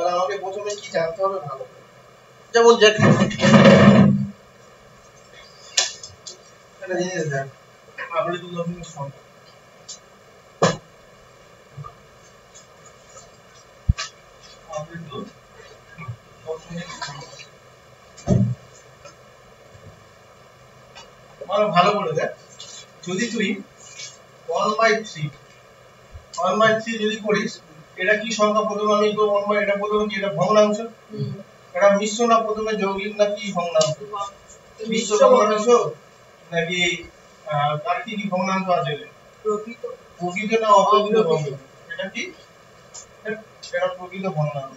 তাহলে আমাকে প্রথমে কি জানতে হবে ভালো করে। যেমন একটা জিনিস দেখ, আবৃত দশমিক সংখ্যা ভালো করে দেখ। যদি তুই 1/3 যদি করিস, এটা কি সংখ্যা? প্রথমে আমি তো 1 এটা প্রথমে কি, এটা ভগ্নাংশ, এটা মিশ্র না প্রথমে যৌগিক না কি ভগ্নাংশ? মিশ্র ভগ্নাংশ নাকি তার কি কি ভগ্নাংশ আছে? প্রকৃত না অপ্রকৃত ভগ্নাংশ? এটা কি? এটা প্রকৃত ভগ্নাংশ।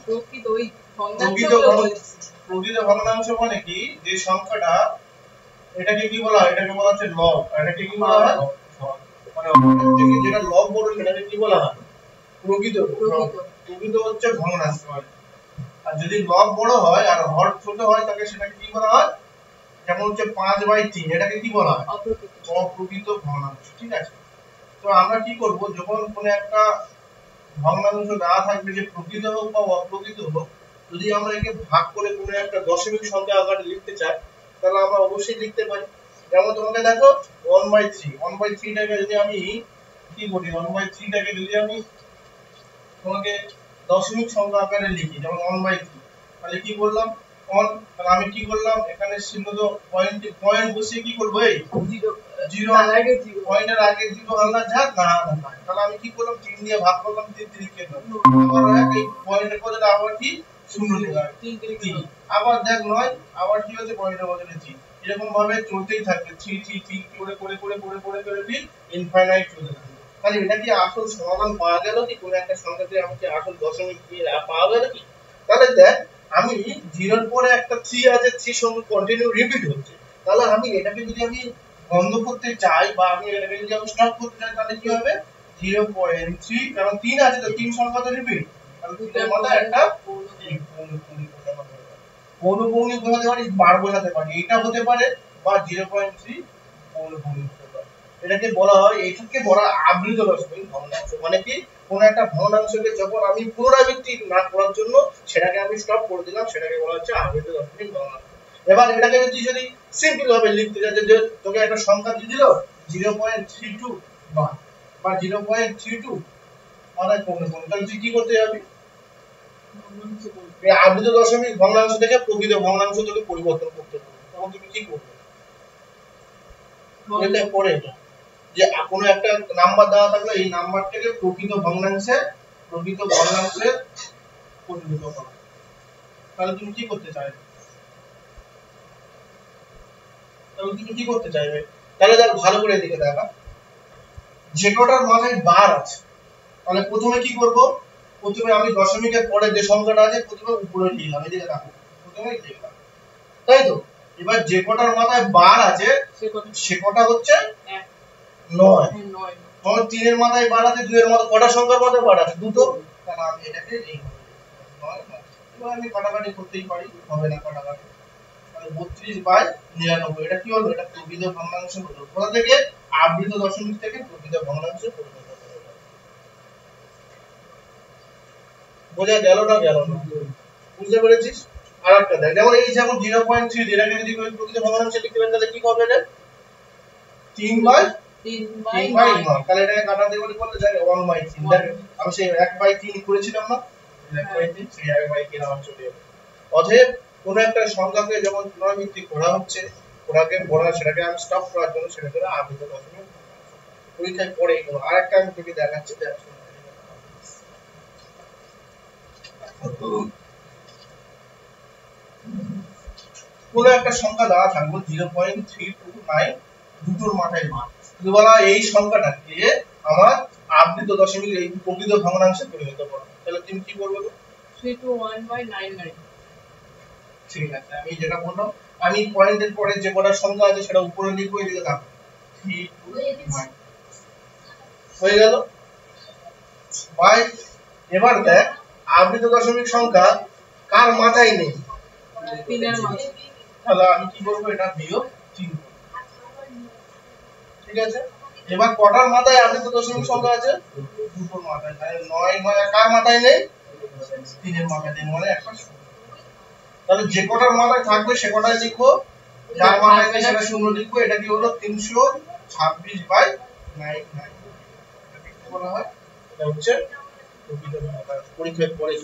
প্রকৃত ভগ্নাংশ মানে কি, যে সংখ্যাটা, এটাকে কি বলা হয়? এটাকে বলা হচ্ছে লব। এটাকে কি বলা হয়? মানে থেকে যেটা লব বড় সেটাকে কি বলা হয়? প্রকৃত। প্রকৃত হচ্ছে ভগ্নাংশ। আর যদি লব বড় হয় আর হর ছোট হয় তাহলে সেটাকে কি বলা হয়? যেমন হচ্ছে 5/3, এটাকে কি বলা হয়? অপ্রকৃত ভগ্নাংশ। ঠিক আছে? তো আমরা কি করব, যখন কোনো একটা ভগ্নাংশ দেওয়া থাকবে, যে প্রকৃত হোক বা অপ্রকৃত হোক, যদি আমরা একে ভাগ করে কোনো একটা দশমিক সংখ্যা আকারে লিখতে চাই, তাহলে আমরা অবশ্যই লিখতে পারি। যেমন তোমাকে দেখো 1/3 টাকে যদি আমি কি করি, 1/3 টাকে যদি আমি তোমাকে দশমিক সংখ্যা আকারে লিখি, যেমন 1/3, তাহলে কি করলাম 1, তাহলে আমি কি করলাম, এখানে চিহ্ন তো পয়েন্ট বসিয়ে কি করব, এই 0 পয়েন্টের আগে 0 আনলা যাক না, তাহলে আমি কি করলাম, 3 দিয়ে ভাগ করলাম, 3 3 কে আবার এই পয়েন্টের বদলে আবার কি 0 দিলাম, 3 আবার দেখ 9, আবার কি হচ্ছে পয়েন্টের বদলে 3, এরকম ভাবে চলতেই থাকবে, 3 3 3 করে করে করে করে করে করে কি ইনফাইনাইট চলে যাবে। তাহলে এটা কি আসল সমাধান পাওয়া গেল কি? কোন একটা সংখ্যাতে আমি কি আসল দশমিক কি পাওয়া গেল কি? তাহলে দেখ, আমি 0 এর পরে একটা 3 আছে, 3 সঙ্গে কন্টিনিউ রিপিট হচ্ছে, তাহলে আমি এটাকে যদি আমি বন্ধ করতে চাই বা আমি এটাকে যদি আমি স্টপ করতে চাই, তাহলে কি হবে 0.3, কারণ 3 আছে তো 3 সংখ্যা তো রিপিট, তাহলে দুটোর মধ্যে একটা পৌনঃপুনিক বোঝাতে পারি, বার বোঝাতে পারি, এটা হতে পারে, বা 0.3 পৌনঃপুনিক হতে পারে। এটাকে বলা হয়, এটাকে বলা আবৃত দশমিক ভগ্নাংশ। মানে কি, কোন একটা ভগ্নাংশকে যখন আমি পুনরাবৃত্তি না করার জন্য সেটাকে আমি স্টপ করে দিলাম, সেটাকে বলা হচ্ছে আবৃত দশমিক ভগ্নাংশ। এবার এটাকে যদি সিম্পল ভাবে লিখতে চাই, যে তোকে একটা সংখ্যা দিয়ে দিল 0.32 বা 0.32 অর্থাৎ পৌনঃপুনিক, তাহলে তুই কি করতে যাবি, এই আবৃত দশমিক ভগ্নাংশ থেকে প্রকৃত ভগ্নাংশ থেকে পরিবর্তন করতে হবে। তখন তুমি কি করবে, এটা পরে এটা যে কোনো একটা নাম্বার দেওয়া থাকলে এই নাম্বারটাকে প্রকৃত ভগ্নাংশে পরিণত করা। তাহলে তুমি কি করতে চাইবে, তাহলে দেখ ভালো করে দিকে দেখা, যে কটার মাথায় বার আছে, তাহলে প্রথমে কি করব, প্রথমে আমি দশমিকের পরে যে সংখ্যাটা আছে প্রথমে উপরে লিখলাম, এদিকে দেখো প্রথমে লিখলাম, তাই তো। এবার যে কটার মাথায় বার আছে সে কটা হচ্ছে 9, তোমার 3 এর মাথায় বার আছে, 2 এর মাথায় কটা সংখ্যার মাথায় বার আছে, দুটো, তাহলে আমি এটাকে এইভাবে লিখলাম। এবার আমি কাটাকাটি করতেই পারি, হবে না কাটাকাটি, তাহলে 32/99, এটা কি হলো, এটা প্রকৃত ভগ্নাংশ হলো। কোথা থেকে, আবৃত দশমিক থেকে প্রকৃত ভগ্নাংশে পরিণত হলো। বোঝা গেল না বুঝতে পেরেছিস? আরেকটা দেখ, যেমন এই যেমন 0.3, এটাকে যদি প্রকৃত ভগ্নাংশে লিখতে পারি তাহলে কি হবে, এটা 3/9, তাহলে এটাকে কাটাতে বলি বলতে যাবে 1/3। দেখ আমি সেই 1/3 করেছিলাম না, 1/3, সেই 1/3 আমার চলে যাবে। অতএব কোন একটা সংখ্যাকে যখন পুনরাবৃত্তি করা হচ্ছে, সেটাকে আমি স্টপ করার জন্য সেটাকে আবৃত দশমিক পরীক্ষায় পড়ে এগুলো। আরেকটা আমি তোকে দেখাচ্ছি, দেখ কোন একটা সংখ্যা দেওয়া থাকবে 0.329, দুটোর মাথায় মান, যদি বলা এই সংখ্যাটাকে আমার আবৃত দশমিক এই প্রকৃত ভগ্নাংশে পরিণত করো, তাহলে তুমি কি করবে, 321/99। ঠিক আছে, আমি যেটা বললাম, আমি পয়েন্টের পরে যে কটা সংখ্যা আছে সেটা উপরে লিখবো, এদিকে দেখো 3 হয়ে গেল। বাই, এবার দেখ আবৃত দশমিক সংখ্যা কার মাথায় নেই, 3 এর মাথায়, তাহলে আমি কি করব, এটা বিয়োগ 3 করব, ঠিক আছে। এবার কটার মাথায় আবৃত দশমিক সংখ্যা আছে, দুটোর মাথায়, তাহলে 9 কার মাথায় নেই, 3 এর মাথায় 3 মানে একটা শূন্য। তাহলে যে কটার মাথায় থাকবে সে কটাই লিখবো, যার মাথায় নেই সেটা শূন্য লিখবো। এটা কি হলো 326/99। এটা কি বলা হয়? এটা হচ্ছে পরীক্ষার পরে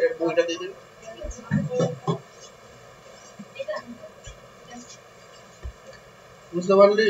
এই বইটা দিয়ে দিন। বুঝতে পারলি?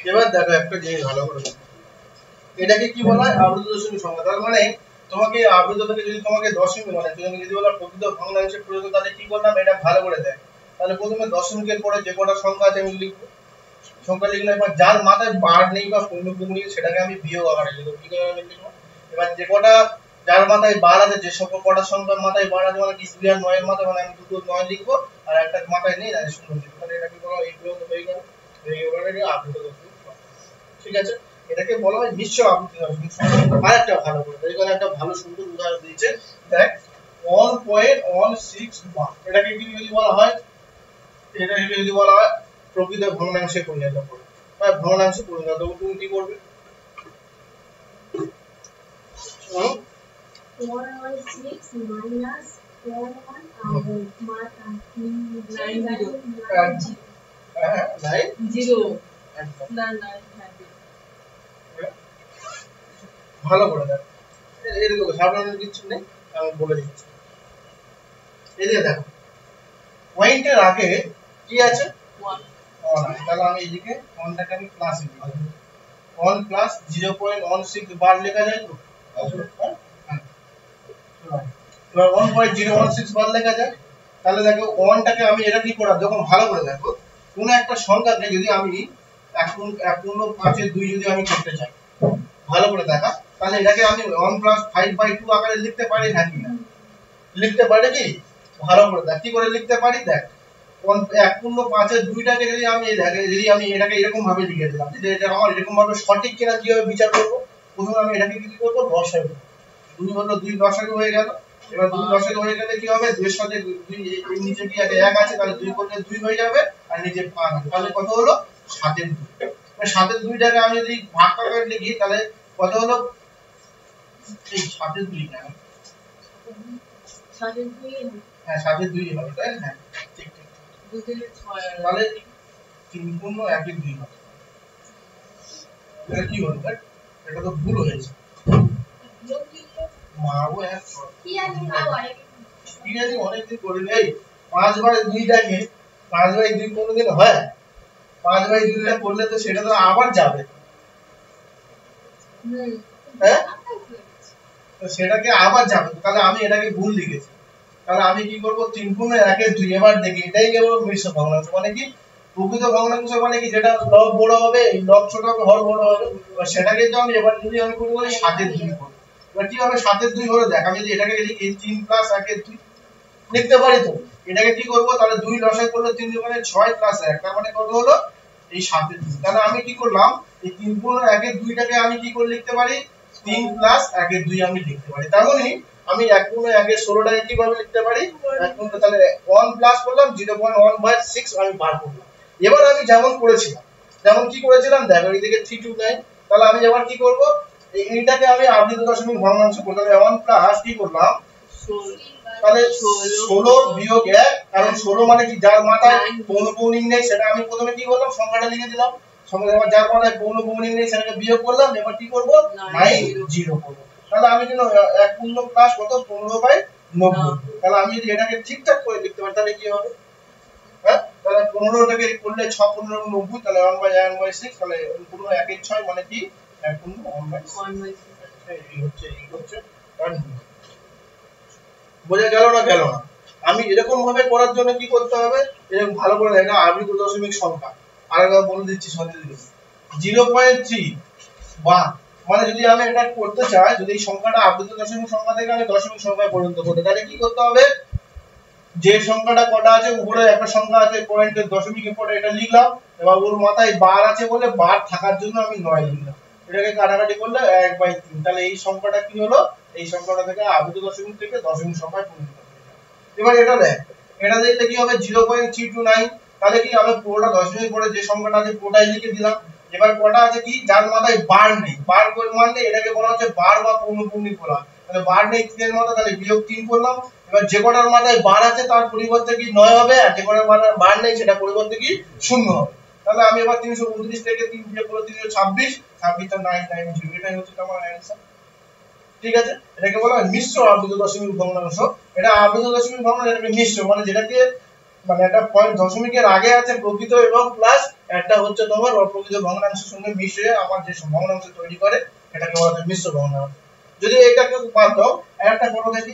এবার দেখো একটা জিনিস ভালো করে দেখো। এটাকে কি বলা হয়? আবৃত দশমিক সংখ্যা। তার মানে তোমাকে আবৃত থেকে যদি তোমাকে দশমিক মানে তুমি যদি বলা প্রকৃত ভগ্নাংশের প্রয়োজন, তাহলে কি করলাম? এটা ভালো করে দেখ। তাহলে প্রথমে দশমিকের পরে যে কটা সংখ্যা আছে আমি লিখবো। সংখ্যা লিখলে এবার যার মাথায় বার নেই বা পূর্ণবর্গ নেই সেটাকে আমি বিয়োগ আকারে লিখবো। কি করে আমি লিখবো? এবার যে কটা যার মাথায় বার আছে, যে সকল কটা সংখ্যার মাথায় বার আছে মানে কি 2 আর 9 এর মাথায়, মানে আমি দুটো 9 লিখবো আর একটা মাথায় নেই তাহলে শূন্য লিখবো। তাহলে এটা কি বলা হয়? এই প্রয়োগ হয়ে গেল। এবারে আবৃত দশমিক সংখ্যা। ঠিক আছে? এটাকে বলা হয় মিশ্র আবৃত দশমিক সংখ্যা। আরেকটা ভালো করে এখানে একটা ভালো সুন্দর উদাহরণ দিয়েছে। দেখ 1.161 এটাকে কি যদি বলা হয়? এটা যদি বলা হয় প্রকৃত ভগ্নাংশে পরিণত করো বা ভগ্নাংশে পরিণত করো, তুমি কি করবে? 416 minus 0 ভালো করে দেখ, এরকম সাধারণ কিছু নেই, আমি বলে দিচ্ছি। এদিকে দেখো পয়েন্টের আগে কি আছে? 1 তাহলে আমি এইদিকে 1টাকে আমি প্লাস লিখব। 1 প্লাস 0.16 বার লেখা যায় তো? এবার 1.016 বার লেখা যায়। তাহলে দেখো 1টাকে আমি এটা কি করা, যখন ভালো করে দেখো কোন একটা সংখ্যাকে যদি আমি 1.5 যদি আমি করতে চাই, ভালো করে দেখা, তাহলে এটাকে আমি 1 + 5/2 আকারে লিখতে পারি নাকি না? লিখতে পারি কি? ভালো করে দেখ কি করে লিখতে পারি। দেখ 1.5/2টাকে যদি আমি এটাকে এরকম ভাবে লিখে দিলাম, যে এটা আমার এরকম ভাবে সঠিক কিনা কিভাবে বিচার করব? প্রথমে আমি এটাকে কি করব? লসাগু। 2 হলো 2 লসাগু হয়ে গেল। এবার 2 লসাগু হয়ে গেলে কি হবে? 2 এর সাথে 2 এর নিচে কি আছে? 1 আছে, তাহলে 2 করলে 2 হয়ে যাবে আর নিচে 5 আছে। তাহলে কত হলো? 7/2। মানে 7/2টাকে আমি যদি ভাগ করে লিখি তাহলে কত হলো? এই 7/2 কেন? 7 হ্যাঁ 7/2 হবে, তাই না? হ্যাঁ ঠিক ঠিক। 2 থেকে 6 তাহলে 3 পূর্ণ 1/2 হবে। এটা কি হলো? দেখ এটা তো ভুল হয়েছে। মারবো এক শট। কি জানি অনেকদিন করে নেই। 5/2টাকে 5/2 কোনদিন হয়? 5/2টা করলে তো সেটা তো আবার যাবে। হ্যাঁ তো সেটাকে আবার যাবে, তাহলে আমি এটাকে ভুল লিখেছি। তাহলে আমি কি করব? 3 গুণ 1/2। এবার দেখি এটাই কেবল মিশ্র ভগ্নাংশ। মানে কি? প্রকৃত ভগ্নাংশ মানে কি? যেটা লব বড় হবে, এই লব ছোট হবে, হর বড় হবে। এবার সেটাকে তো আমি এবার যদি আমি করব 7/2 করব। এবার কি হবে? 7/2 হলো, দেখ আমি যদি এটাকে লিখি 3 + 1/2 লিখতে পারি তো। এটাকে কি করব? তাহলে 2 লসাগু করলে 3 × 6 + 1, তার মানে কত হলো? এই 7/2। তাহলে আমি কি করলাম? এই 3 গুণ 1/2টাকে আমি কি করে লিখতে পারি? 3 + 1/2 আমি লিখতে পারি। তার মানে আমি 1 গুণ 1/16টাকে কিভাবে লিখতে পারি? 1 গুণ, তাহলে 1 প্লাস করলাম 0.1/6 আমি বার করলাম। এবার আমি যেমন করেছিলাম, যেমন কি করেছিলাম দেখো, এইদিকে 329। তাহলে আমি এবার কি করব? এইটাকে আমি আবৃত দশমিক ভগ্নাংশ করব। তাহলে 1 প্লাস কি করলাম? তাহলে 16 বিয়োগ 1, কারণ 16 মানে কি? যার মাথায় কোনো পৌনিং নেই, সেটা আমি প্রথমে কি করলাম? সংখ্যাটা লিখে দিলাম। সঙ্গে এবার যার মাথায় পৌন পৌনি নেই সেটাকে বিয়োগ করলাম, এবার কি করব 9 0 করব। তাহলে আমি যেন 1 পূর্ণ প্লাস কত 15/90। তাহলে আমি যদি এটাকে ঠিকঠাক করে লিখতে পারি তাহলে কি হবে? হ্যাঁ, তাহলে 15 টাকে করলে 6 15 90, তাহলে 1/6, তাহলে 15 1 এর 6 মানে কি 1 পূর্ণ 1/6। এই হচ্ছে তার নিয়ম। বোঝা গেল না গেল না? আমি এরকম ভাবে করার জন্য কি করতে হবে, এরকম ভালো করে এটা আবৃত দশমিক সংখ্যা আরেকবার বলে দিচ্ছি সহজে দিচ্ছি 0.3 বা মানে যদি আমি এটা করতে চাই, যদি এই সংখ্যাটা আবৃত দশমিক সংখ্যা থেকে আমি দশমিক সংখ্যায় পরিণত করতে, তাহলে কি করতে হবে, যে সংখ্যাটা কটা আছে উপরে একটা সংখ্যা আছে পয়েন্টের দশমিকের পরে এটা লিখলাম, এবার ওর মাথায় বার আছে বলে বার থাকার জন্য আমি 9 লিখলাম, এটাকে কাটাকাটি করলে 1/3। তাহলে এই সংখ্যাটা কি হলো, এই সংখ্যাটা থেকে আবৃত দশমিক থেকে দশমিক সংখ্যায় পরিণত হলো। এবার এটা দেখ, এটা দেখলে কি হবে 0.329, তাহলে কি আমি পুরোটা দশমিক পরে যে সংখ্যাটা আছে পুরোটাই লিখে দিলাম। এবার কটা আছে কি যার মাথায় বার নেই, বার করে মানলে এটাকে বলা হচ্ছে বার বা পৌনঃপুন্যিক বলা। তাহলে বার নেই 3 এর মাথায়, তাহলে বিয়োগ 3 করলাম। এবার যে কটার মাথায় বার আছে তার পরিবর্তে কি 9 হবে, আর যে কটার মাথায় বার নেই সেটা পরিবর্তে কি 0 হবে। তাহলে আমি এবার 329 থেকে 3 বিয়োগ করলে 326, 26 টা 990, এটাই হচ্ছে তোমার অ্যানসার। ঠিক আছে, এটাকে বলা হয় মিশ্র আবৃত দশমিক ভগ্নাংশ। এটা আবৃত দশমিক ভগ্নাংশ, এটাকে মিশ্র মানে যেটাকে মানে একটা পয়েন্ট দশমিকের আগে আছে প্রকৃত এবং প্লাস একটা হচ্ছে তোমার অপ্রকৃত ভগ্নাংশের সঙ্গে মিশে আমার যে ভগ্নাংশ তৈরি করে এটাকে বলা হয় মিশ্র ভগ্নাংশ। যদি এটাকে বাদ দাও একটা করো দেখি,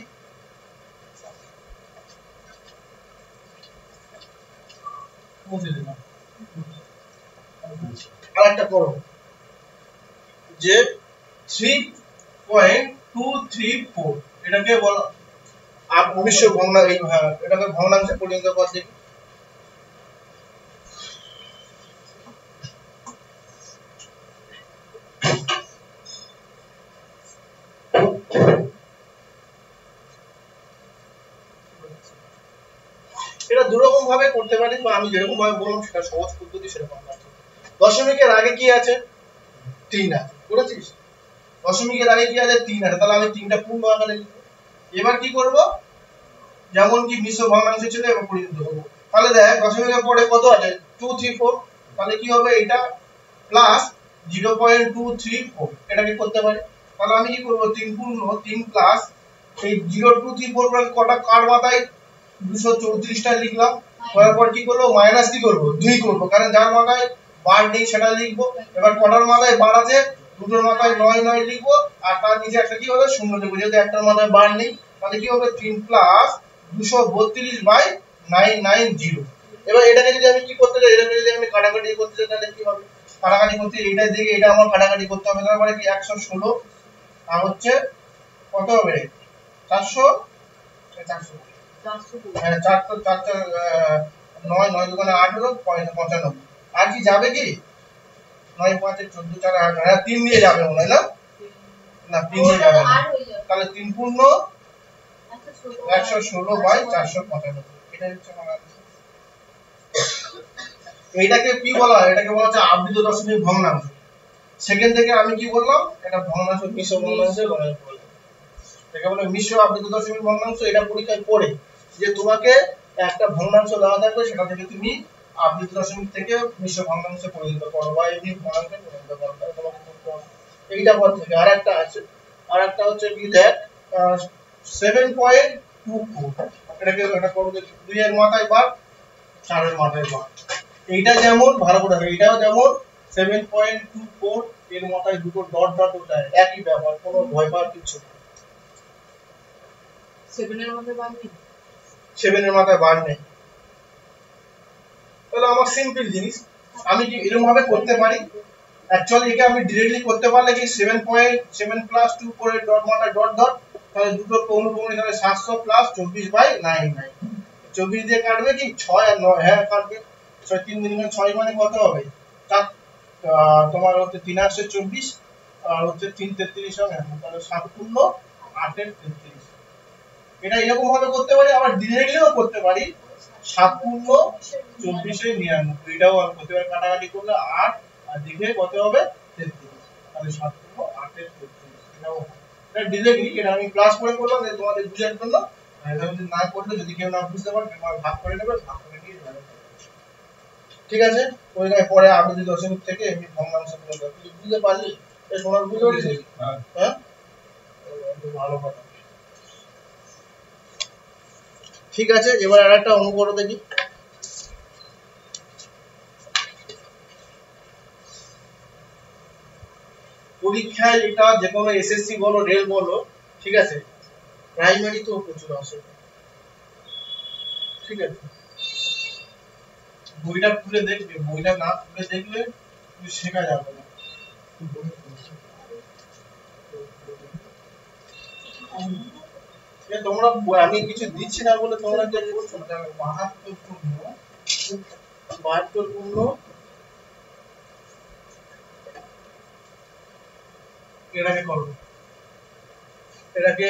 মুছে দিলাম, আরেকটা করো যে 3.234, এটাকে বলা আর মিশ্র ভগ্নাংশ, এটাকে ভগ্নাংশে পরিণত কর দেখি। এটা দুরকম ভাবে করতে পারি, বা আমি যেরকম ভাবে বললাম সেটা সহজ পদ্ধতি সেরকম আছে। দশমিকের আগে কি আছে 3 আছে, করেছিস? দশমিকের আগে কি আছে 3 আছে, তাহলে আমি 3টা পূর্ণ আকারে লিখব। এবার কি করব, যেমন কি মিশ্র ভগ্নাংশ ছিল এবার পরিণত করব। তাহলে দেখ দশমিকের পরে কত আছে 234, তাহলে কি হবে এটা প্লাস 0.234, এটাকে করতে পারি। তাহলে আমি কি করব 3 পূর্ণ 3 প্লাস এই 0234 মানে কটা কার মাথায় 234টা লিখলাম, তারপর কি করব মাইনাস কি করব 2 করব, কারণ যার মাথায় বার নেই সেটা লিখব। এবার কটার মাথায় বার আছে, দুটোর মাথায় 9 9 লিখব, আর তার নিচে একটা কি হবে শূন্য লিখব, যেহেতু একটার মাথায় বার নেই। তাহলে কি হবে 3 প্লাস 232/990। এবার এটাকে যদি আমি কি করতে চাই, এটাকে যদি আমি কাটাকাটি করতে চাই তাহলে কি হবে, কাটাকাটি করতে এইটার দিকে এটা আমার কাটাকাটি করতে হবে, তারপরে কি 116 আর হচ্ছে কত হবে 400, 400 হ্যাঁ 4 তো 4 9 9 দোকানে 8 হলো 95। আর কি যাবে কি 9 5 14 4 8, হ্যাঁ 3 দিয়ে যাবে মনে হয় না, না 3 দিয়ে যাবে না, তাহলে 3 পূর্ণ 116/495, এটা হচ্ছে আমার आंसर। এটাকে কি বলা হয়, এটাকে বলা হচ্ছে আবৃত দশমিক ভগ্নাংশ। সেকেন্ড থেকে আমি কি বললাম, এটা ভগ্নাংশ মিশ্র ভগ্নাংশে বলা হয়, এটাকে বলে মিশ্র আবৃত দশমিক ভগ্নাংশ। এটা পরীক্ষায় পড়ে যে তোমাকে একটা ভগ্নাংশ দেওয়া থাকবে, সেটা থেকে তুমি আবৃত দশমিক থেকে মিশ্র ভগ্নাংশে পরিণত করো বা এমনি ভগ্নাংশে পরিণত করো, তাহলে তোমাকে করতে হবে। এইটা পর থেকে আরেকটা আছে, আরেকটা হচ্ছে কি দেখ 7.24, এটাকে এটা করো দেখি 2 এর মাথায় বার 4 এর মাথায় বার। এইটা যেমন ভালো করে দেখো, এটাও যেমন 7.24 এর মাথায় দুটো ডট ডট ওটা একই ব্যাপার, কোনো ভয় পাওয়ার কিছু নেই। 7 এর মধ্যে বার নেই, 7 এর মাথায় বার নেই, তাহলে আমার সিম্পল জিনিস আমি কি এরকম ভাবে করতে পারি। অ্যাকচুয়ালি একে আমি डायरेक्टली করতে পারলে কি 7.7 প্লাস 2 করে ডট মাথায় ডট ডট, তাহলে দুটো পৌনঃপুন্যি, তাহলে 700 প্লাস 24/99, 24 দিয়ে কাটবে কি 6 আর 9, হ্যাঁ কাটবে 6 3 দিন 6 মানে কত হবে 4, তোমার হচ্ছে 3 8 24 আর হচ্ছে 3 33 হবে, তাহলে 7 পূর্ণ 8 এর 33। এটা এরকম ভাবে করতে পারি, আবার डायरेक्टलीও করতে পারি 7 পূর্ণ 24 এর 99, এটাও আমি করতে পারি, কাটাকাটি করলে 8 আর দিকে কত হবে 33, তাহলে 7 পূর্ণ 8 এর 33, এটাও এটা डायरेक्टली, এটা আমি ক্লাস করে করলাম যে তোমাদের বুঝার জন্য। এটা যদি না করলে, যদি কেউ না বুঝতে পারে তোমরা ভাগ করে নেবে, ভাগ করে নিয়ে যাবে। ঠিক আছে ওই জায়গায় পরে আবেদি দশমিক থেকে এমনি ভগ্নাংশগুলো দাও তুই বুঝতে পারলি এই সময় বুঝতে পারছিস হ্যাঁ ভালো কথা ঠিক আছে এবার আরেকটা অঙ্ক করো দেখি পরীক্ষায় এটা যে কোনো এসএসসি বলো রেল বলো ঠিক আছে প্রাইমারি তো প্রচুর আসে ঠিক আছে বইটা খুলে দেখবে বইটা না খুলে দেখলে তুমি শেখা যাবে না তোমরা আমি কিছু দিচ্ছি না বলে তোমরা যে করছো না 72 পূর্ণ এটাকে করো এটাকে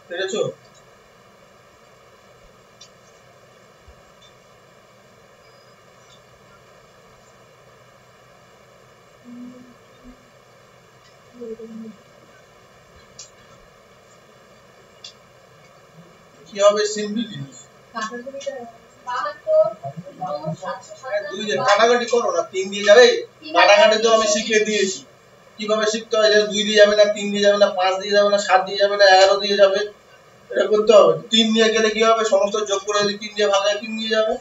পেরেছো কি হবে সিম্পল জিনিস দুই দিয়ে কাটাকাটি করো না 3 দিয়ে যাবে কাটাকাটি তো আমি শিখিয়ে দিয়েছি কিভাবে শিখতে হয় 2 দিয়ে যাবে না 3 দিয়ে যাবে না 5 দিয়ে যাবে না 7 দিয়ে যাবে না 11 দিয়ে যাবে এটা করতে হবে 3 দিয়ে গেলে কি হবে সমস্ত যোগ করে যদি 3 দিয়ে ভাগ হয় 3 দিয়ে যাবে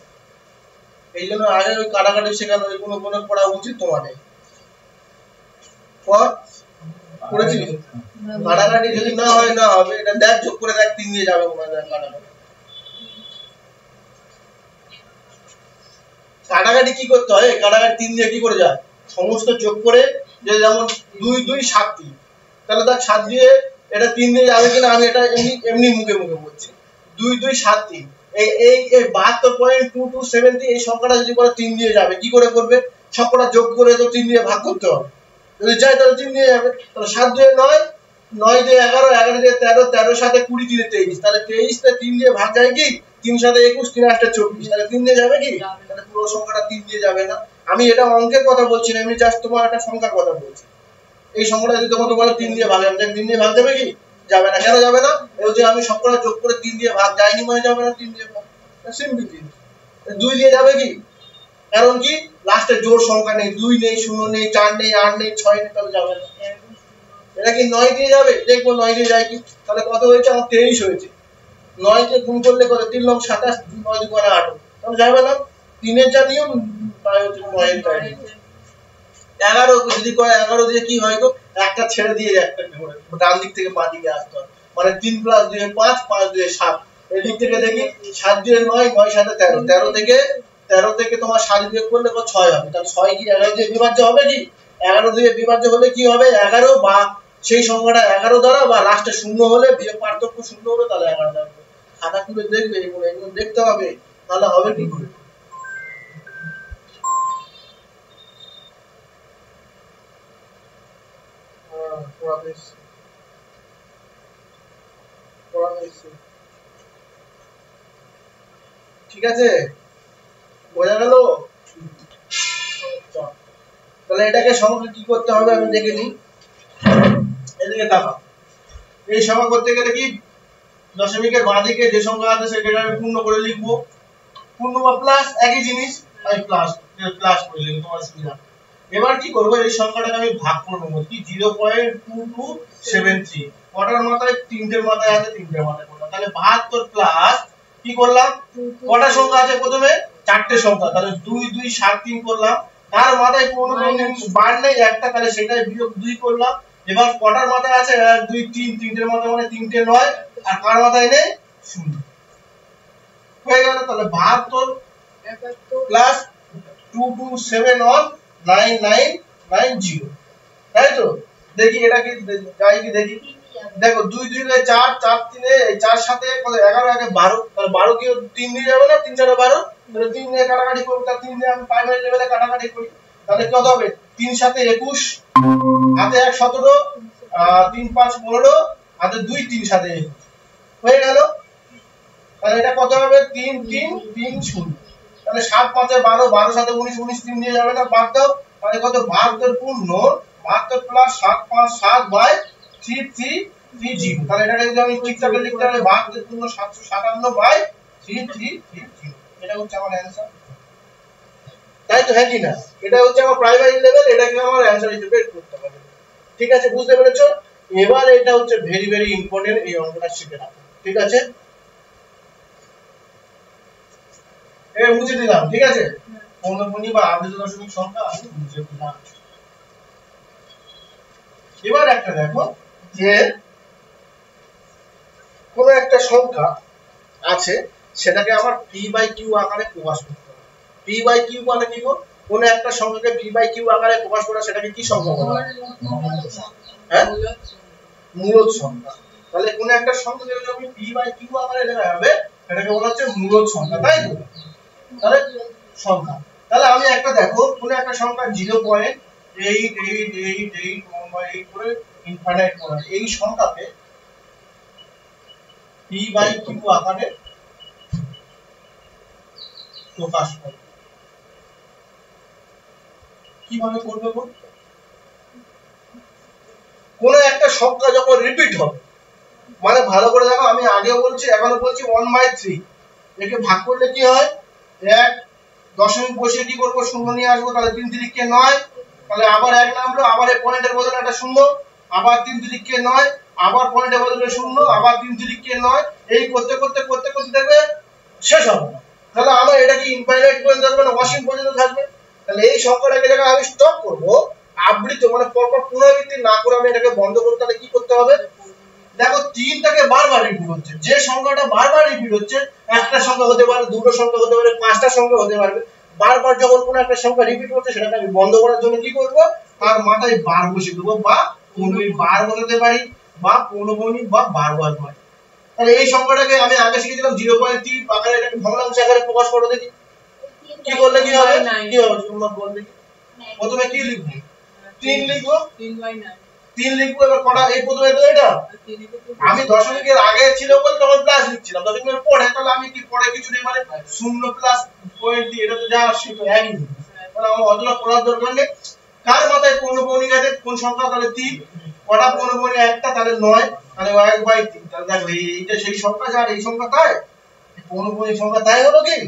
এইজন্য আগে ওই কাটাকাটি শেখানো কোনো পড়া উচিত তোমাদের পর করেছি কাটাকাটি যদি না হয় না হবে এটা দেখ যোগ করে দেখ 3 দিয়ে যাবে ওখানে কাটাকাটি কাটাকাটি কি করতে হয় কাটাকাটি 3 দিয়ে কি করে যায় সমস্ত যোগ করে যে যেমন 2 2 7 3 তাহলে দেখ 7 দিয়ে এটা 3 দিয়ে যাবে কিনা আমি এটা এমনি মুখে মুখে বলছি 2 2 7 3 এই 72.2273 এই সংখ্যাটা যদি করে 3 দিয়ে যাবে কি করে করবে সবকটা যোগ করে তো 3 দিয়ে ভাগ করতে হবে যদি চাই তাহলে 3 দিয়ে যাবে তাহলে 7 2 9 9 দিয়ে 11 11 দিয়ে 13 13 সাথে 20 দিয়ে 23 তাহলে 23 তে 3 দিয়ে ভাগ যায় কি 3 সাথে 21 3 8 24 তাহলে 3 দিয়ে যাবে কি তাহলে পুরো সংখ্যাটা 3 দিয়ে যাবে না আমি এটা অঙ্কের কথা বলছি না আমি জাস্ট তোমার একটা সংখ্যার কথা বলছি এই সংখ্যাটা যদি তোমাকে বলে 3 দিয়ে ভাগ আমি 3 দিয়ে ভাগ যাবে কি যাবে না কেন যাবে না এই যে আমি সবকটা যোগ করে 3 দিয়ে ভাগ যায়নি মানে যাবে না 3 দিয়ে ভাগ সিম্পল জিনিস 2 দিয়ে যাবে কি কারণ কি লাস্টে জোড় সংখ্যা নেই 2 নেই 0 নেই 4 নেই 8 নেই 6 নেই তাহলে যাবে না এটা কি 9 দিয়ে যাবে দেখবো 9 দিয়ে যায় কি তাহলে কত হয়েছে আমার 23 হয়েছে 9 কে গুণ করলে কত 3 লং 27 9 2 8 তাহলে যাবে না 3 এর যা নিয়ম তাই হচ্ছে 9 এর তাই 11 যদি করে 11 দিয়ে কি হয় গো একটা ছেড়ে দিয়ে একটা করে ডান দিক থেকে বাঁ দিকে আসতে হয় মানে 3 + 2 5 5 2 7 এই দিক থেকে দেখি 7 2 9 9 7 13 13 থেকে তোমার 7 বিয়োগ করলে কত 6 হবে তাহলে 6 কি 11 দিয়ে বিভাজ্য হবে কি 11 দিয়ে বিভাজ্য হলে কি হবে 11 বা সেই সংখ্যাটা 11 দ্বারা বা লাস্টে 0 হলে বিয়োগ পার্থক্য 0 হবে তাহলে 11 দ্বারা খাতা খুলে দেখবে এগুলো দেখতে হবে তাহলে হবে কি করে ঠিক আছে বোঝা গেল তাহলে এটাকে সংখ্যা কি করতে হবে আমি দেখে নিই এদিকে তাকাও এই সংখ্যা করতে গেলে কি দশমিকের বাঁ দিকে যে সংখ্যা আছে সেটাকে পূর্ণ করে লিখবো পূর্ণ বা প্লাস একই জিনিস আমি প্লাস করে লিখব তোমার সুবিধা এবার কি করব এই সংখ্যাটাকে আমি ভাগ করে নেব কি 0.2273 কটার মাথায় তিনটের মাথায় আছে তিনটের মাথায় করলাম তাহলে 72 প্লাস কি করলাম কটা সংখ্যা আছে প্রথমে চারটে সংখ্যা তাহলে 2 2 7 3 করলাম তার মাথায় কোনো বার নেই একটা তাহলে সেটাই বিয়োগ 2 করলাম এবার কটার মাথায় আছে 1 2 3 তিনটের মাথায় মানে তিনটে নয় আর কার মাথায় নেই 0 হয়ে গেল তাহলে 72 প্লাস 22719990 তাই তো দেখি এটা কি যাই কি দেখি দেখো 2 2 এ 4 4 3 এ 4 সাথে কত 11 আগে 12 তাহলে 12 কি 3 দিয়ে যাবে না 3 4 12 তাহলে 3 দিয়ে কাটাকাটি করব তাহলে 3 দিয়ে আমি প্রাইমারি লেভেলে কাটাকাটি করি তাহলে কত হবে 3 সাথে 21 হাতে 1 17 3 5 15 হাতে 2 3 সাথে 21 হয়ে গেল তাহলে এটা কত হবে 3 3 3 0 তাহলে 7 5 এ 12 12 সাথে 19 19 3 দিয়ে যাবে না বাদ দাও তাহলে কত 72 পূর্ণ 72 প্লাস 7 5 7 বাই 3 3 30 তাহলে এটাকে যদি আমি ঠিকঠাক লিখতে পারি 72 পূর্ণ 757 বাই 3 3 30 এটা হচ্ছে আমার অ্যানসার তাই তো হ্যাঁ কি না এটা হচ্ছে আমার প্রাইমারি লেভেল এটাকে আমার অ্যানসার হিসেবে করতে হবে ঠিক আছে বুঝতে পেরেছো এবার এটা হচ্ছে ভেরি ভেরি ইম্পর্টেন্ট এই অঙ্কটা শিখে রাখো ঠিক আছে মুছে দিলাম ঠিক আছে পৌনঃপুনি বা আবৃত দশমিক সংখ্যা আমি মুছে দিলাম এবার একটা দেখো যে কোন একটা সংখ্যা আছে সেটাকে আমার p বাই q আকারে প্রকাশ করতে হবে p বাই q মানে কি গো কোন একটা সংখ্যাকে p বাই q আকারে প্রকাশ করা সেটাকে কি সংখ্যা বলা হয় হ্যাঁ মূলদ সংখ্যা তাহলে কোন একটা সংখ্যাকে যদি আমি p বাই q আকারে লেখা হবে সেটাকে বলা হচ্ছে মূলদ সংখ্যা তাই তো তাহলে সংখ্যা তাহলে আমি একটা দেখো কোন একটা সংখ্যা 0.8888 করে ইনফাইনাইট করা এই সংখ্যাকে p বাই q আকারে প্রকাশ করব কিভাবে করবে গো কোন একটা সংখ্যা যখন রিপিট হবে মানে ভালো করে দেখো আমি আগেও বলছি এখনো বলছি 1/3 একে ভাগ করলে কি হয় 1 দশমিক বসিয়ে কি করব শূন্য নিয়ে আসবো তাহলে 3 3 কে 9 তাহলে আবার 1 নামলো আবার এই পয়েন্টের বদলে একটা শূন্য আবার 3 3 কে 9 আবার পয়েন্টের বদলে শূন্য আবার 3 3 কে 9 এই করতে করতে দেখবে শেষ হবে না তাহলে আমার এটা কি ইনফাইনাইট পর্যন্ত থাকবে না অসীম পর্যন্ত থাকবে তাহলে এই সংখ্যাটাকে যখন আমি স্টপ করব আবৃত মানে পরপর পুনরাবৃত্তি না করে আমি এটাকে বন্ধ করতে তাহলে কি করতে হবে দেখো 3টাকে বারবার রিপিট হচ্ছে যে সংখ্যাটা বারবার রিপিট হচ্ছে একটা সংখ্যা হতে পারে দুটো সংখ্যা হতে পারে পাঁচটা সংখ্যা হতে পারে বারবার যখন কোনো একটা সংখ্যা রিপিট হচ্ছে সেটাকে আমি বন্ধ করার জন্য কি করব তার মাথায় বার বসিয়ে দেব বা পৌনঃপুনি বার বসাতে পারি বা পৌনঃপুনি বা বারবার হয় তাহলে এই সংখ্যাটাকে আমি আগে শিখেছিলাম 0.3 আকারে এটাকে ভগ্নাংশ আকারে প্রকাশ করো দেখি কি করলে কি হবে তোমরা বল দেখি প্রথমে কি লিখবো 3 লিখবো 3 লিখবো এবার কটা এই প্রথমে তো এটা আমি দশমিকের আগে ছিল বল তখন প্লাস লিখছিলাম দশমিকের পরে তাহলে আমি কি পরে কিছু নেই মানে 0 প্লাস পয়েন্ট দিয়ে এটা তো যা আসছে তো একই মানে আমার অতটা পড়ার দরকার নেই কার মাথায় পৌনঃপুনি আছে কোন সংখ্যা তাহলে 3 কটা পৌনঃপুনি একটা তাহলে 9 তাহলে 1/3 তাহলে দেখো এইটা সেই সংখ্যা যার এই সংখ্যা তাই পৌনঃপুনি সংখ্যা তাই হলো কি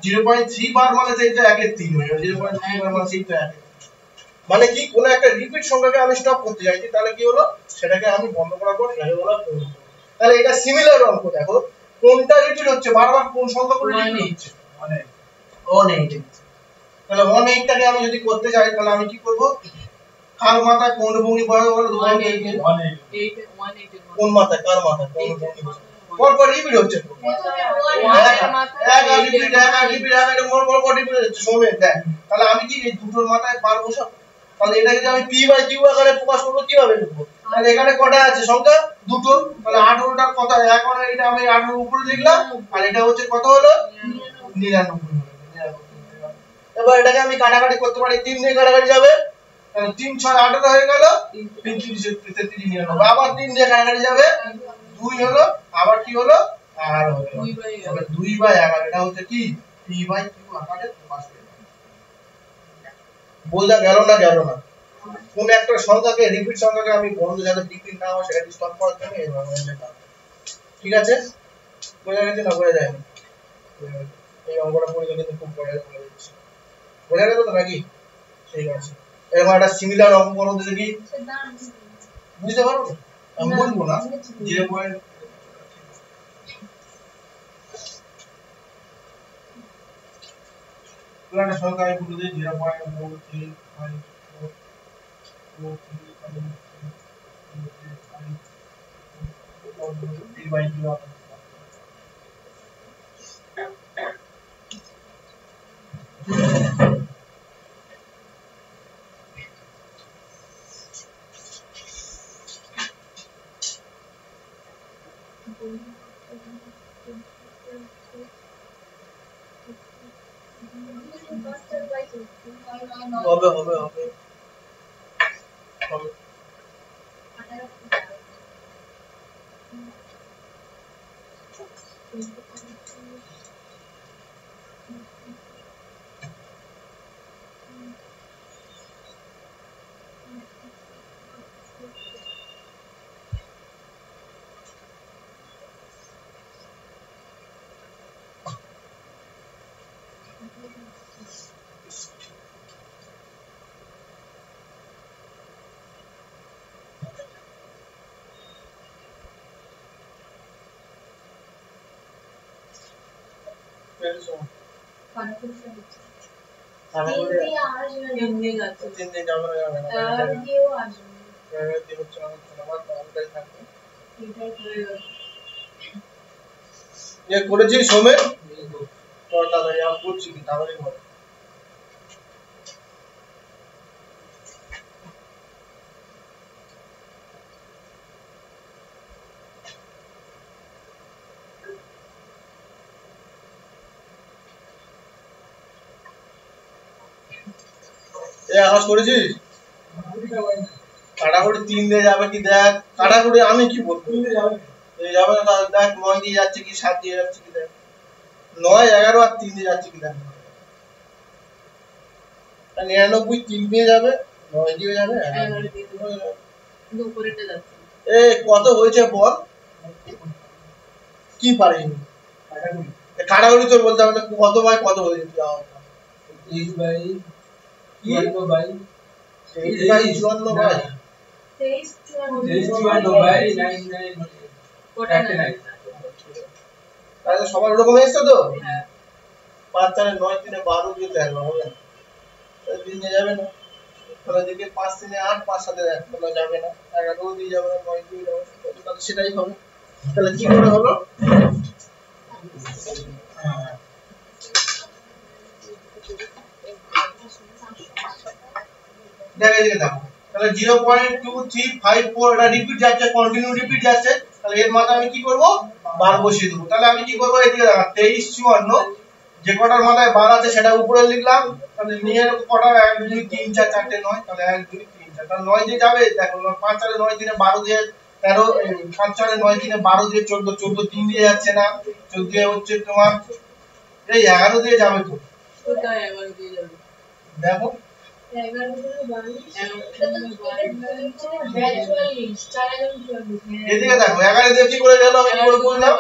0.3 বার মানে সেইটা 1/3 হয়ে যাবে 0.3 বার মানে সেইটা 1 মানে কি কোন একটা রিপিট সংখ্যাকে আমি স্টপ করতে চাইছি তাহলে কি হলো সেটাকে আমি বন্ধ করার পর সেটাকে বলা পৌনঃপুনি তাহলে এটা সিমিলার অঙ্ক দেখো কোনটা রিপিট হচ্ছে বারবার কোন সংখ্যা করে রিপিট হচ্ছে মানে 180 তাহলে 180টাকে আমি যদি করতে চাই তাহলে আমি কি করব কার মাথায় পৌনঃপুনি বসাবো বলো 180 কোন মাথায় কার মাথায় পৌনঃপুনি পরপর রিপিট হচ্ছে তো তাহলে আমি কি এই দুটোর মাথায় বার বসাবো তাহলে এটাকে যদি আমি p বাই q আকারে প্রকাশ করব কিভাবে লিখব তাহলে এখানে কটা আছে সংখ্যা দুটো তাহলে 18টার কথা এখন এটা আমি 18 উপরে লিখলাম আর এটা হচ্ছে কত হলো 99 এবার এটাকে আমি কাটাকাটি করতে পারি 3 দিয়ে কাটাকাটি যাবে তাহলে 3 6 18 হয়ে গেল 3 3 33 99 আবার 3 দিয়ে কাটাকাটি যাবে 2 হলো আবার কি হলো 11 হলো তাহলে 2/11 এটা হচ্ছে কি p বাই q আকারে প্রকাশ করব বোঝা গেল না কোন একটা সংখ্যাকে রিপিট সংখ্যাকে আমি বন্ধ যাতে রিপিট না হয় সেটা স্টপ করার জন্য এইভাবে লেখা ঠিক আছে বোঝা গেছে না বোঝা যায় না এই অঙ্কটা পড়ে কিন্তু খুব বড় হয়ে যাচ্ছে বোঝা গেল তো নাকি ঠিক আছে এরকম একটা সিমিলার অঙ্ক করো দেখি বুঝতে পারো আমি বলবো না 0. একটা সংখ্যা আমি বলে দিই 0.4354 হবে হবে হবে হবে। তিন দিন আছে। 3 দিন যাবে না যাবে না দিয়ে হচ্ছে আমার বারোটাই থাকবে এটাই হয়ে গেল। ये করেছি সোমেন তো তাড়াতাড়ি আর করছি কি তাড়াতাড়ি বল এ আওয়াজ করেছিস কাটাকুটি 3 দিয়ে যাবে কি দেখ কাটাকুটি আমি কি বলবো 3 দিয়ে যাবে এই যাবে না তাহলে দেখ 9 দিয়ে যাচ্ছে কি 7 দিয়ে যাচ্ছে কি দেখ 9 11 আর 3 দিয়ে যাচ্ছে কি দেখ 99 3 দিয়ে যাবে 9 দিয়ে যাবে 11 দিয়ে দেবো। কিন্তু উপরেরটা যাচ্ছে না। এ কত হয়েছে বল কি পারিনি কাটাকুটি তোর বলতে হবে না কত বাই কত হয়েছে তুই আওয়াজ 23 by 54 by 23 by 54 by 54 by 99 ওটা না। 39 তাহলে সবার ওরকম এসছে তো হ্যাঁ। 5 4 9 3 12 দিয়ে দেখ হবে না তাহলে দিন যাবে না তাহলে দিকে 5 3 8 5 7 1 তাহলে যাবে না 11 দিয়ে যাবে না 9 দিয়ে যাবে তাহলে সেটাই হবে তাহলে কি করে হলো দেখে দেখে দেখো তাহলে 0.2354 এটা রিপিট যাচ্ছে কন্টিনিউ রিপিট যাচ্ছে তাহলে এর মাথায় আমি কি করব বার বসিয়ে দেব তাহলে আমি কি করব এদিকে দেখো 23 54 যে কটার মাথায় বার আছে সেটা উপরে লিখলাম তাহলে নিয়ে কটা 1 2 3 4 4 9 তাহলে 1 2 3 4 তাহলে 9 দিয়ে যাবে দেখো 5 4 9 3 12 দিয়ে 13 5 4 9 3 12 দিয়ে 14 14 3 দিয়ে যাচ্ছে না 14 দিয়ে হচ্ছে তোমার এই 11 দিয়ে যাবে তো কোথায় 11 দিয়ে যাবে? দেখো এদিকে দেখো 11 দিয়ে কি করে গেল আমি কি করে বুঝলাম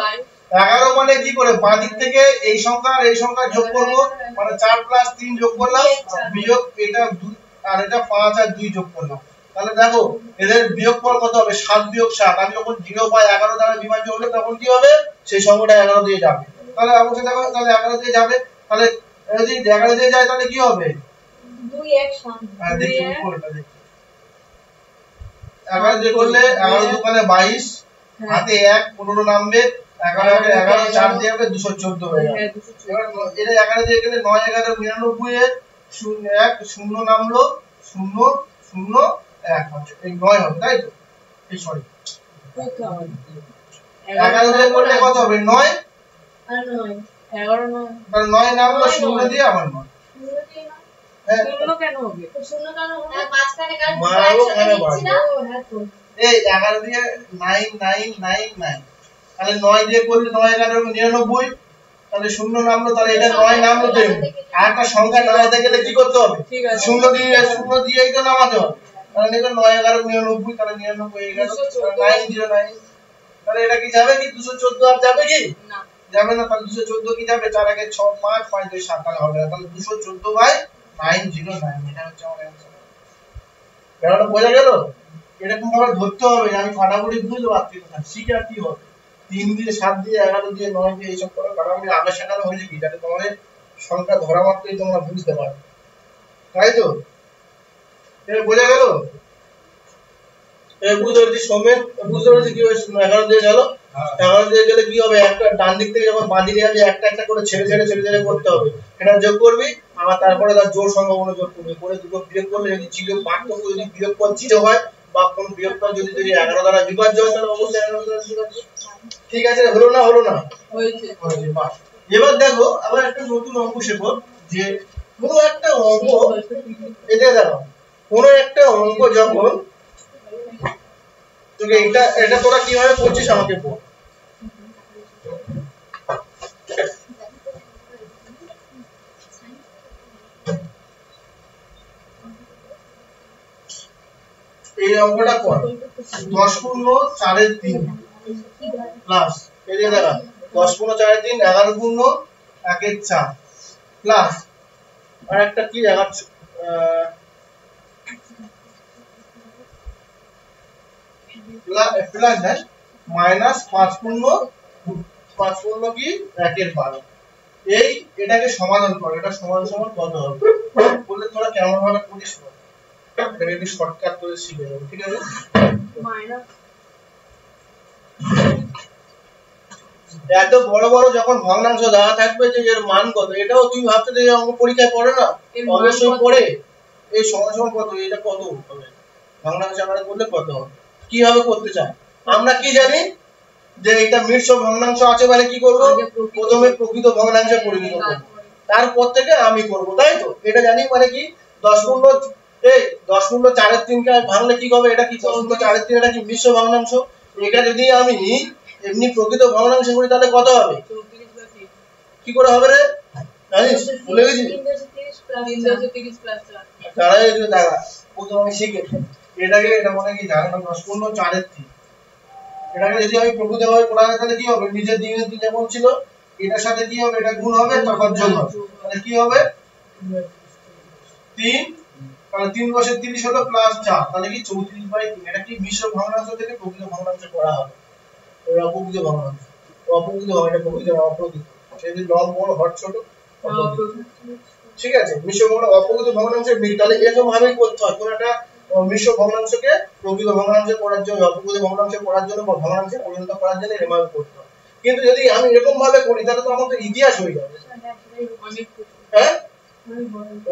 11 মানে কি করে বাঁ দিক থেকে এই সংখ্যা আর এই সংখ্যা যোগ করব মানে 4 প্লাস 3 যোগ করলাম বিয়োগ এটা 2 আর এটা 5 আর 2 যোগ করলাম তাহলে দেখো এদের বিয়োগফল কত হবে 7 বিয়োগ 7 আমি যখন 0 বাই 11 দ্বারা বিভাজ্য হবে তখন কি হবে সেই সংখ্যাটা 11 দিয়ে যাবে তাহলে অবশ্যই দেখো তাহলে 11 দিয়ে যাবে তাহলে যদি 11 দিয়ে যায় তাহলে কি হবে 2 1 7 দেখি উপরটা দেখি 11 দিয়ে করলে 11 দোকানে 22 হাতে 1 15 নামবে 11 এর 11 4 দিয়ে হবে 214 হয়ে যাবে এবার এটা 11 দিয়ে গেলে 9 11 99 এর 0 1 0 নামলো 0 0 1 হবে এই 9 হবে তাই তো এই সরি কোথায়? 11 দিয়ে করলে কত হবে 9 আর 9 11 নয়। তাহলে 9 নামলো 0 দিয়ে আবার 9 হ্যাঁ শূন্য কেন হবে? শূন্য কেন হবে মাঝখানে কার মারো কেন নিচ্ছি না ও হ্যাঁ তো এই 11 দিয়ে 9999 তাহলে 9 দিয়ে করলে 9 11 99 তাহলে 0 নামলো তাহলে এটা 9 নামলো তো আর একটা সংখ্যা নামাতে গেলে কি করতে হবে ঠিক আছে। 0 দিয়েই তো নামাতে হবে তাহলে দেখো 9 11 99 তাহলে 99 হয়ে গেল 909 তাহলে এটা কি যাবে কি 214 আর যাবে কি না। যাবে না তাহলে 214 কি যাবে 4 আগে 6 5 5 2 7 তাহলে হবে না তাহলে 214 বাই 909 এটা হচ্ছে আমার অ্যানসার ব্যাপারটা বোঝা গেল এরকম ভাবে ধরতে হবে যে আমি ফাটাফাটি বুঝতে পারছি না শিখে আর কি হবে 3 দিয়ে 7 দিয়ে 11 দিয়ে 9 দিয়ে এইসব করে ফাটাফাটি আগে শেখানো হয়েছে কি যাতে তোমাদের সংখ্যা ধরা মাত্রই তোমরা বুঝতে পারো তাই তো এটা বোঝা গেল এই বুঝতে পারছি সোমেন বুঝতে পারছি কি হয়েছে 11 দিয়ে গেল 11 দিয়ে গেলে কি হবে একটা ডান দিক থেকে যখন বাঁ দিকে যাবে একটা একটা করে ছেড়ে ছেড়ে ছেড়ে ছেড়ে করতে হবে এটা যোগ করবি আবার তারপরে তার জোড় সংখ্যাগুলো যোগ করবি করে দুটো বিয়োগ করলে যদি জিরো পার্থক্য যদি বিয়োগফল 0 হয় বা কোন বিয়োগফল যদি 11 দ্বারা বিভাজ্য হয় তাহলে অবশ্যই 11 দ্বারা বিভাজ্য ঠিক আছে, হলো না হলো না হয়েছে। হয়েছে, বাহ। এবার দেখো আবার একটা নতুন অঙ্ক শেখো, যে কোনো একটা অঙ্ক, এটা দেখো কোনো একটা অঙ্ক যখন তোকে এটা এটা তোরা কিভাবে করছিস আমাকে বল। এই অঙ্কটা কর, 10 পূর্ণ 4/3 প্লাস এই যে দেখা 10 পূর্ণ 4/3, 11 পূর্ণ 1/4 প্লাস আর একটা কি দেখাচ্ছ, প্লাস দেখ মাইনাস 5 পূর্ণ কি 1/12। এই এটাকে সমাধান কর, এটা সমান সমান কত হবে বললে তোরা কেমন ভাবে করিস, এটাকে একটু শর্টকাট করে শিখে নেব, ঠিক আছে। মাইনাস এত বড় বড় যখন ভগ্নাংশ দেওয়া থাকবে যে এর মান কত, এটাও তুমি ভাবতে যে অঙ্ক পরীক্ষায় পড়ে না, এর মান অবশ্যই কত? পড়ে। এই সমান সমান কত, এটা কত হবে ভগ্নাংশ আকারে করলে কত হবে, কিভাবে করতে চাই আমরা কি জানি, যে এটা মিশ্র ভগ্নাংশ আছে মানে কি করব, আগে প্রকৃত প্রথমে প্রকৃত ভগ্নাংশে পরিণত করব, তারপর থেকে আমি করব, তাই তো। এটা জানি মানে কি 10 পূর্ণ 4/3 কে ভাঙলে কি হবে, এটা কি 10 পূর্ণ 4/3, এটা কি মিশ্র ভগ্নাংশ। এটা যদি আমি এমনি প্রকৃত ভগ্নাংশ করি তাহলে কত হবে, 34/3 কি করে হবে রে, জানিস ভুলে গেছি। 330 প্লাস 4 তারা এই যে দেখা প্রথম আমি শিখেছি এটাকে, এটা মানে কি জানো না 10 পূর্ণ 4/3, এটাকে যদি আমি প্রকৃতভাবে করা হয় তাহলে কি হবে, নিজের দিকে যেমন ছিল এটার সাথে কি হবে, এটা গুণ হবে তারপর যোগ হবে, তাহলে কি হবে 3, তাহলে 3 বসে 30 হলো প্লাস 4, তাহলে কি 34/3। এটা কি মিশ্র ভগ্নাংশ থেকে প্রকৃত ভগ্নাংশ করা হবে, ওই অপ্রকৃত ভগ্নাংশ, অপ্রকৃত হবে, এটা প্রকৃত অপ্রকৃত, যদি লব বড় হর ছোট অপ্রকৃত। ঠিক আছে, মিশ্র ভগ্নাংশ অপ্রকৃত ভগ্নাংশের মিল, তাহলে এরকম ভাবেই করতে হয়, কোন একটা মিশ্র ভগ্নাংশকে প্রকৃত ভগ্নাংশে করার জন্য, অপ্রকৃত ভগ্নাংশে করার জন্য বা ভগ্নাংশে পরিণত করার জন্য এরকম ভাবে করতে হয়। কিন্তু যদি আমি এরকম ভাবে করি তাহলে তো আমাদের ইতিহাস হয়ে যাবে, অনেক হ্যাঁ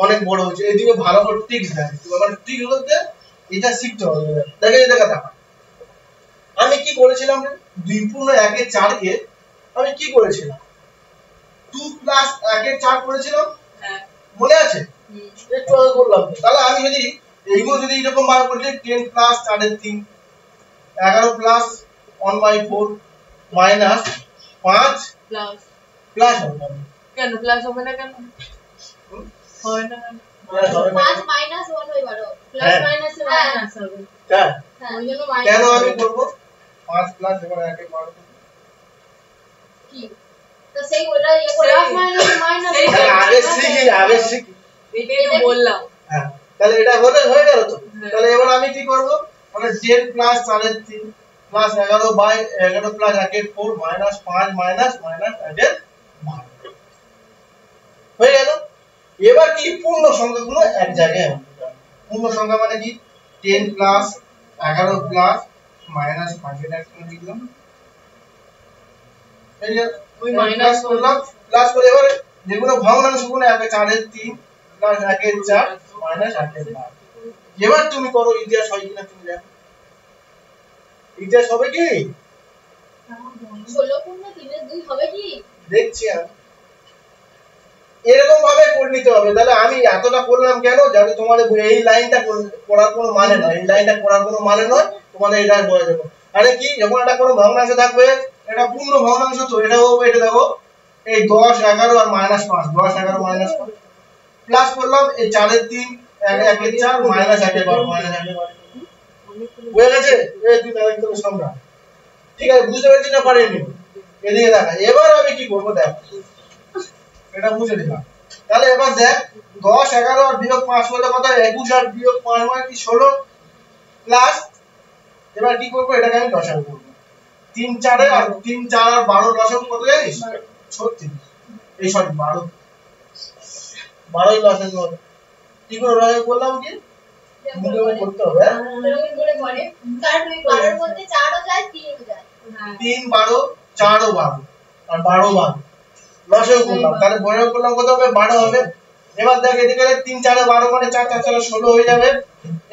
অনেক বড় হচ্ছে। এইদিকে ভালো করে ট্রিক্স দেয়, মানে ট্রিক্স বলতে এটা শিখতে হবে। দেখে এই দেখা দেখা আমি কি করেছিলাম, 2 পূর্ণ 1/4 কে আমি কি করেছিলাম, 2 প্লাস 1/4 করেছিলাম, হ্যাঁ মনে আছে, একটু আগে করলাম। তাহলে আমি যদি এইগুলো যদি এরকম ভাবে করি, 10 plus 3.5, 11 plus 1/4 minus 5 plus plus হবে, কেন প্লাস হবে না, কেন হবে না, প্লাস হবে না, 5 মাইনাস 1 হয়ে গেল, প্লাস হ্যাঁ। মাইনাস মাইনাস হবে। হ্যাঁ ওই জন্য কেন মাইনাস আমি করব 5 প্লাস এবার 1/12, কি তো সেই ওটা প্লাস মাইনাস মাইনাস সেই- আগে শিখি এটাই তো বললাম। হ্যাঁ, তাহলে এটা হয়ে গেল তো। হ্যাঁ। তাহলে এবার আমি কি করব, মানে 10 plus 3.5 plus 11 plus 1/4 minus 5 minus 1/12 হয়ে গেল। এবার কি পূর্ণ সংখ্যাগুলো এক জায়গায় আনতে হবে। পূর্ণ সংখ্যা মানে কি 10 প্লাস 11 প্লাস মাইনাস 5, এটা একটু লিখলাম, এই যে ওই প্লাস মাইনাস করলাম, প্লাস করে এবারে যেগুলো ভগ্নাংশগুলো 4/3 প্লাস 1/4 মাইনাস 1/12। এবার তুমি করো ইতিহাস হয় কিনা তুমি দেখো, ইতিহাস হবে কি 16 পূর্ণ 3/2 হবে কি? দেখছি আমি, এরকম ভাবে করে নিতে হবে। তাহলে আমি এতটা করলাম কেন, যাতে তোমাদের এই লাইনটা করার কোনো মানে নয়, এই লাইনটা করার কোনো মানে নয়, তোমাদের এটা বলে দেবো। আরে কি যখন এটা কোনো ভগ্নাংশ থাকবে, এটা পূর্ণ ভগ্নাংশ তো এটাও এটা দেখো এই 10 11 আর মাইনাস 5, 10 11 মাইনাস 5 প্লাস করলাম এই 4/3 1/4 মাইনাস 1/12 মাইনাস 1/12 হয়ে গেছে। এই দুই লাইন তো সংখ্যা, ঠিক আছে, বুঝতে পেরেছি না পারেনি, এদিকে দেখা। এবার আমি কি করব দেখ, এটা বুঝে নিলাম। তাহলে এবার দেখ 10 11 আর বিয়োগ 5 করলে কত, 21 আর বিয়োগ 5 মানে কি 16 প্লাস, এবার কি করব, এটাকে আমি লসাগু করব। 3 4 আর 3 4 আর 12 লসাগু কত জানিস, 36। এই সরি 12 12ই লসাগু হবে। কি করে লসাগু করলাম, কি মুখে করতে হবে, হ্যাঁ? এরকম করে করে কারণ ওই 12 মধ্যে 4 ও যায় 3 ও যায়। 3 12 4 ও 12 আর 12 12 লসাগু করলাম, তাহলে বড় করলাম কত হবে, 12 হবে। এবার দেখ এদিকে 3 4 এ 12 মানে 4 4 16 হয়ে যাবে,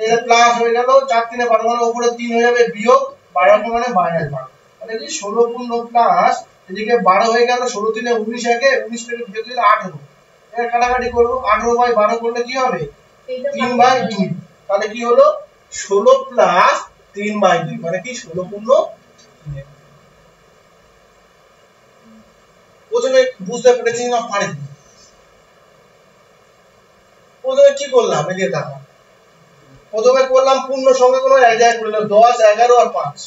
এই প্লাস হয়ে গেল, 4 3 এ 12 মানে উপরে 3 হয়ে যাবে, বিয়োগ 12 মানে মাইনাস 12, এটা কি 16 পূর্ণ প্লাস এদিকে 12 হয়ে গেল, 16 3 19 একে 19 থেকে বিয়োগ দিলে 18। এর কাটাকাটি করব, 18 বাই 12 করলে কি হবে 3/2। তাহলে কি হলো 16 প্লাস 3/2 মানে কি 16 পূর্ণ 3। প্রথমে বুঝতে পেরেছি না পারি? প্রথমে কি করলাম এদিকে দেখো, প্রথমে করলাম পূর্ণ সংখ্যাগুলো এক জায়গায় করে নিলাম 10 11 আর 5।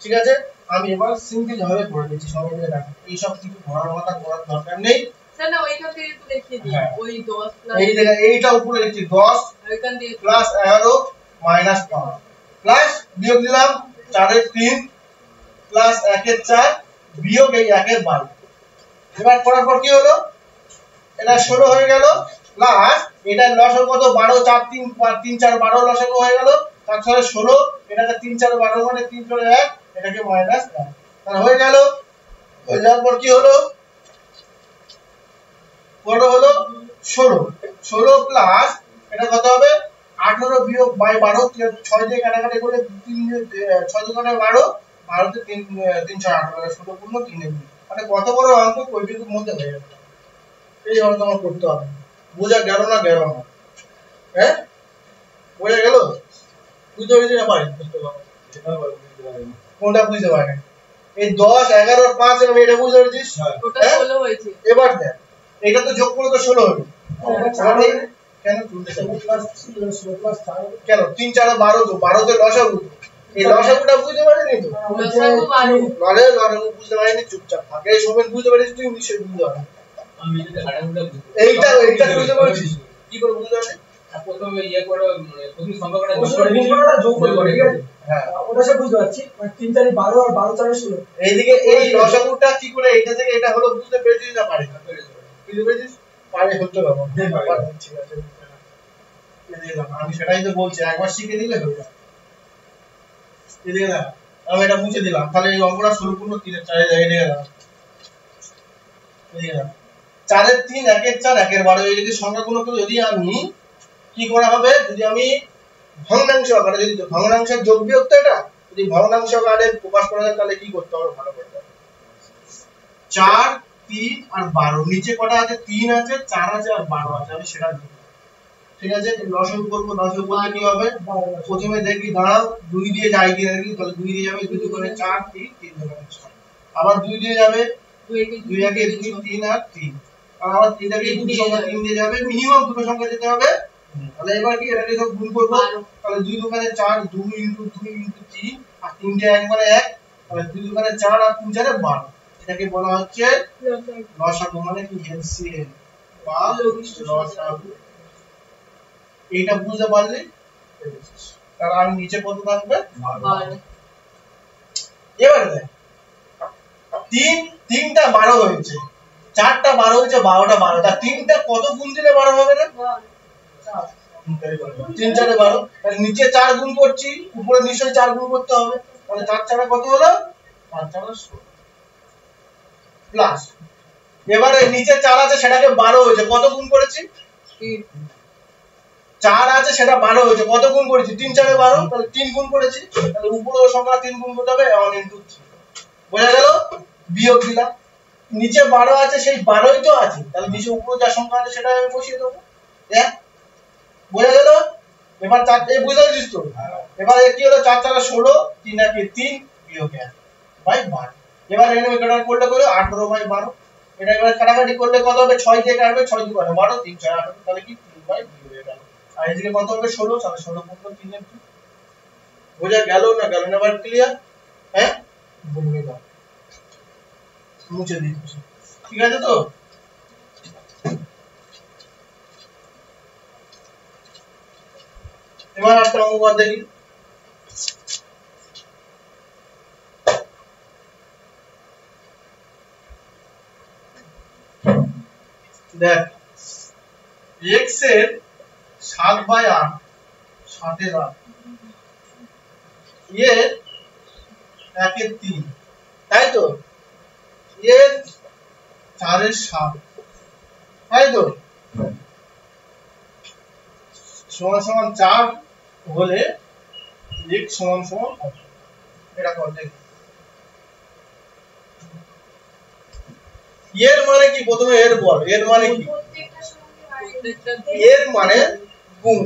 ঠিক আছে, আমি এবার সিম্পল ভাবে করে দিচ্ছি। সবাই মিলে দেখো, এই সব কিছু ঘোরার মাথা করার দরকার নেই। স্যার না ওইখান থেকে একটু দেখিয়ে দিন, ওই 10 প্লাস এই দেখো, এইটা উপরে লিখছি 10 ওইখান দিয়ে প্লাস 11 মাইনাস 5 প্লাস বিয়োগ দিলাম 4 এর 3 প্লাস 1 এর 4 বিয়োগ এই 1 এর 12। এবার করার পর কি হলো, এটা 16 হয়ে গেল প্লাস এটা লসাগু কত 12 4 3 3 4 12 লসাগু হয়ে গেল, তারপরে 16 এটাকে 3 4 12 মানে 3 4 1 এটাকে মাইনাস 1। তাহলে হয়ে গেল। হয়ে যাওয়ার পর কি হলো, কত হলো 16 প্লাস এটা কত হবে 18 বিয়োগ বাই 12 6 দিয়ে কাটাকাটি করে 3 6 2 12 12 তে 3 3 6 18 মানে 16 পূর্ণ 3 এর মানে কত বড় অঙ্ক কোইটুকুর মধ্যে হয়ে যাবে। এই অঙ্ক তোমার করতে হবে। বোঝা গেল না গেল না? হ্যাঁ বোঝা গেল? বুঝতে পেরেছি না পারি? বুঝতে পারো কোনটা বুঝতে পারে? এই 10 11 আর 5 আমি এটা বুঝতে পেরেছিস? ওটা 16 হয়েছে। এবার দেখ এটা তো যোগ করে তো 16 হলো। কেন তুলতে চাই কেন 3 4 12 তো 12 তে লসাগু, এই লসাগুটা বুঝতে পারিনি তো? লসাগু 12 নলে লসাগু বুঝতে পারিনি, চুপচাপ থাকে। এই সময় বুঝতে পারিস তুই নিশ্চয়ই বুঝতে পারবি। আমি এটা কাটাকুটা বুঝতে এইটা বুঝতে পারছিস কি করে বুঝতে পারছিস? প্রথমে ইয়ে করে প্রথম সংখ্যাটা যোগ করে ঠিক আছে, হ্যাঁ ওটা সব বুঝতে পারছি। 3 4 12 আর 12 4 16। এইদিকে এই লসাগুটা কি করে এটা থেকে এটা হলো বুঝতে পেরেছিস না পারিস? বুঝতে পেরেছিস? পারে হচ্ছে বাবা। ঠিক আছে আমি সেটাই তো বলছি, একবার শিখে দিলে হয়ে যাবে। এদিকে না আমি এটা মুছে দিলাম, তাহলে এই অঙ্কটা 16 পূর্ণ 3 এর 4 এর জায়গায় নিয়ে গেলাম। এদিকে না 4 এর 3 1 এর 4 1 এর 12 এই যদি সংখ্যাগুলোকে যদি আমি কি করা হবে, যদি আমি ভগ্নাংশ আকারে, যদি ভগ্নাংশের যোগ বিয়োগ তো এটা, যদি ভগ্নাংশ আকারে প্রকাশ করা যায় তাহলে কি করতে হবে ভালো করে দেখো। 4 3 আর 12 নিচে কটা আছে 3 আছে 4 আছে আর 12 আছে, আমি সেটা লিখব। ঠিক আছে, লসাগু করব। লসাগু করলে কি হবে, প্রথমে দেখি দাঁড়াও 2 দিয়ে যায় কি দেখি, তাহলে 2 দিয়ে যাবে 2 দুগুণে 4 3 3 দুগুণে 6 আবার 2 দিয়ে যাবে 2 একে 2 3 আর 3 আর আবার 3 একে 2 সংখ্যা 3 দিয়ে যাবে, মিনিমাম দুটো সংখ্যা যেতে হবে। তাহলে এবার কি এটাকে সব গুণ করব, তাহলে 2 দুগুণে 4 2 * 2 * 3 আর 3 টা 1 মানে 1, তাহলে 2 দুগুণে 4 আর 3 4 12। এটাকে বলা হচ্ছে লসাগু মানে কি এলসিএম বা লসাগু। এইটা বুঝতে পারলে তাহলে আমি নিচে কত থাকবে 12। এবারে দেখ 3টা 12 হয়েছে, 4টা 12 হয়েছে, 12টা 12, তা 3টা কত গুণ দিলে 12 হবে রে? 3 4 12, তাহলে নিচে 4 গুণ করছি, উপরে নিশ্চয়ই 4 গুণ করতে হবে, তাহলে 4 4 কত হলো 5 4 16 প্লাস এবারে নিচে 4 আছে সেটাকে 12 হয়েছে, কত গুণ করেছি 4 আছে সেটা 12 হয়েছে, কত গুণ করেছি 3 4 12, তাহলে 3 গুণ করেছি, তাহলে উপরে সংখ্যা 3 গুণ করতে হবে 1 * 3। বোঝা গেল? বিয়োগ দিলাম, নিচে 12 আছে সেই 12ই তো আছে, তাহলে নিচে উপরে যা সংখ্যা আছে সেটা আমি বসিয়ে দেব। দেখ বোঝা গেল? এবার 4 এই বুঝতে পারছিস তো? এবার কি হলো 4 4 16 3 1 3 বিয়োগ 1 বাই 12। এবার এখানে কাটাকাটি করলে কত 18 বাই 12। এটা এবার কাটাকাটি করলে কত হবে 6 দিয়ে কাটবে 6 2 12 3 4 18, তাহলে কি 3 বাই 2 হয়ে গেল। আর এদিকে কত হবে 16, তাহলে 16 পূর্ণ 3 এর 2। বোঝা গেল না গেল না? এবার ক্লিয়ার? হ্যাঁ বলবে দাও মুছে দিচ্ছি। ঠিক আছে তো? এবার একটা অঙ্ক কর দেখি। দেখ x এর 7/8 7 এর 8 এর 1 এর 3, তাই তো? এর 4 এর 7, তাই তো? সমান সমান 4 হলে x সমান সমান কত? এটা কর দেখি। এর মানে কি প্রথমে এর বল, এর মানে কি? প্রত্যেকটা সঙ্গে বাড়ে। এর মানে গুণ।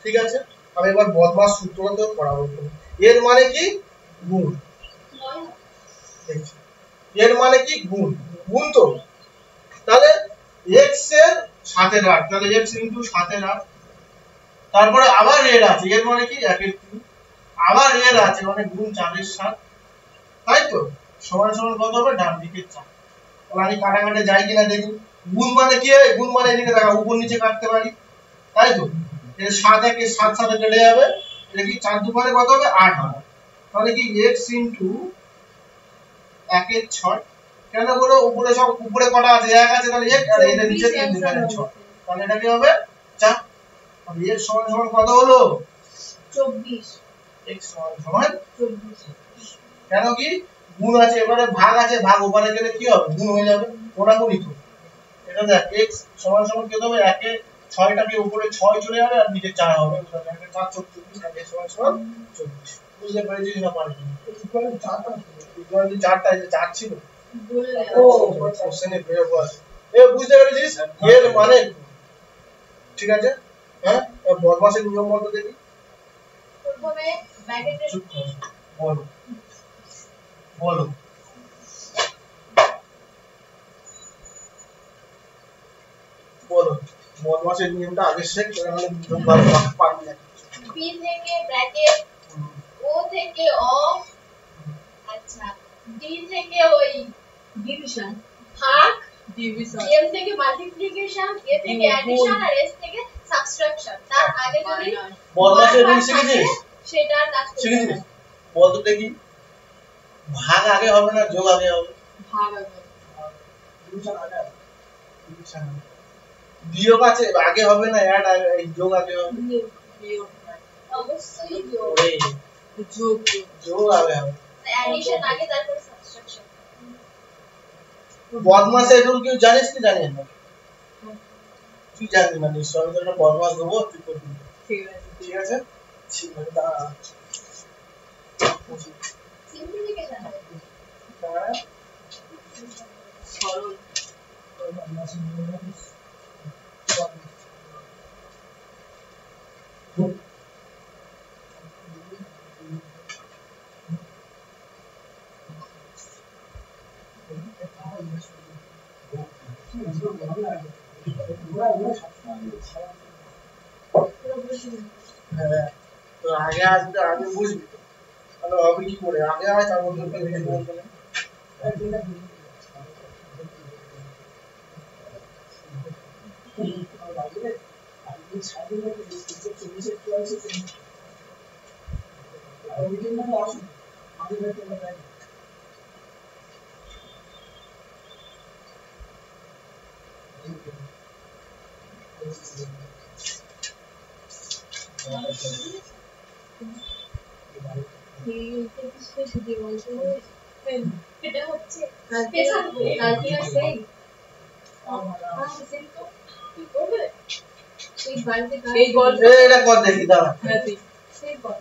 ঠিক আছে, আমি এবার বদমাস সূত্রটা তো পড়াবো। এর মানে কি? গুণ। নয়। এর মানে কি? গুণ। গুণ তো, তাহলে x এর 7/8, তাহলে x ইনটু 7/8, তারপরে আবার এর আছে, এর মানে কি 1/3, আবার এর আছে মানে গুণ 4/7, তাই তো সমান সমান কত হবে? ডান দিকের 4। তাহলে আমি কাটাকাটি যাই কিনা দেখি। গুণ মানে কি? গুণ মানে এদিকে দেখা, উপর নিচে কাটতে পারি, তাই তো। এর 7 একে 7 সাথে কেটে যাবে, এটা কি 4 দুগুণে কত হবে? 8 হবে। তাহলে কি x ইনটু 1/6, কেন বলো উপরে সব উপরে কটা আছে? 1 আছে, তাহলে 1, আর এটা নিচে 3 দুগুণে 6, তাহলে এটা কি হবে? 4। তাহলে x সমান সমান কত হলো? 24। x সমান সমান 24। কেন কি? গুণ আছে, এবারে ভাগ আছে, ভাগ ওপারে গেলে কি হবে? গুণ হয়ে যাবে, ওরাগুলি তো। এটা দেখ x সমান সমান কি হবে? 1 এ 6টাকে উপরে 6 চলে যাবে আর নিচে 4 হবে, তাহলে 1 এ 4 24, আর x সমান সমান 24। বুঝতে পেরেছিস না পারবি? ইকুয়াল 4টা ইকুয়াল 4টা, এই যে 4 ছিল। বললে ও কোশ্চেনে বের হবে। এ বুঝতে পেরেছিস? এর মানে ঠিক আছে। হ্যাঁ, বদমাশের নিয়ম মতো দেখি। প্রথমে ব্র্যাকেটে চুপ কর, বলো বলো। বলো বদমাশের নিয়মটা আগে শেখ, তাহলে পারবি না। b থেকে ব্র্যাকেট, o থেকে অফ, আচ্ছা d থেকে ওই ডিভিশন ভাগ, ডিভিশন m থেকে মাল্টিপ্লিকেশন, a থেকে অ্যাডিশন, আর s থেকে সাবট্রাকশন। তার আগে যদি বদমাশের ভাগ রুল শিখেছিস? সেটা আর কাজ করবে শিখেছিস? না। বল তো দেখি, ভাগ আগে হবে না যোগ আগে হবে? ভাগ আছে ডিভিশন আগে বিয়োগ আছে আগে হবে না অ্যাড আগে, এই যোগ আগে হবে? বিয়োগ অবশ্যই যোগ, ওরে যোগ যোগ আগে হবে। অ্যাডিশন আগে, তারপর সাবট্রাকশন। বদমাশের রুল কেউ জানিস কি জানিস না? তুই জানিস না নিশ্চয়, আমি তো একটা বদমাশ দেবো, তুই করবি। ঠিক আছে ঠিক আছে, ঠিক আছে, দাঁড়া। সিম্পলিফিকেশন দাঁড়া। সরল হ্যাঁ, তো আগে আসবে, আগে বুঝবি তো। তাহলে হবে কি করে? আগে হয় তারপর তোকে কিছু বলবে না। এটা হচ্ছে স্পেশাল কালচার সেই কি করবে সেই বাড়িতে এই গল্প এটা কর দেখি, দাঁড়া। হ্যাঁ তুই সেই বল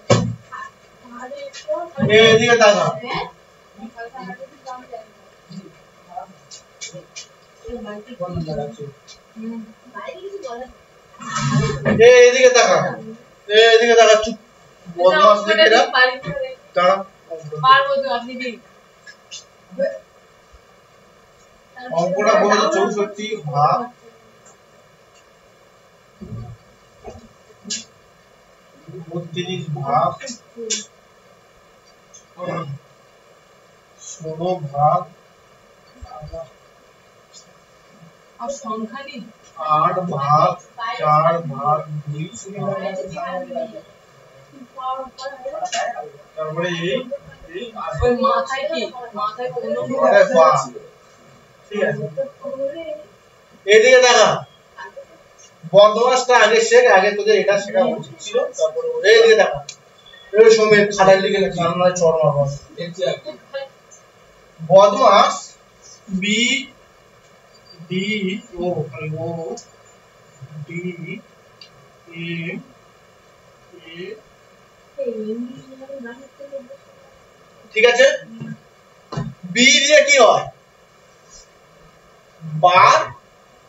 আরে এদিকে দাঁড়া। হ্যাঁ বাইরে কিছু বলে এদিকে তাকা, এদিকে তাকা, চুপ। বদমাশ লিখেরা দাঁড়া। পারবো তো আপনি দিন অঙ্কটা বলে 64 ভাগ 32 ভাগ 16 ভাগ আর সংখ্যা নেই 8 ভাগ 4 ভাগ 2, তারপরে এই ওই মাথায় কি মাথায় কোনো মাথায় পা। ঠিক আছে, এদিকে দেখা। বদমাশটা আগে শেখ, আগে তোদের এটা শেখা উচিত ছিল, তারপরে এদিকে দেখা। এই সময় খাতায় লিখে নে, কান্নায় চড় মারবো। বদমাশ B D O O D M A, ঠিক আছে। বি দিয়ে কি হয়? বার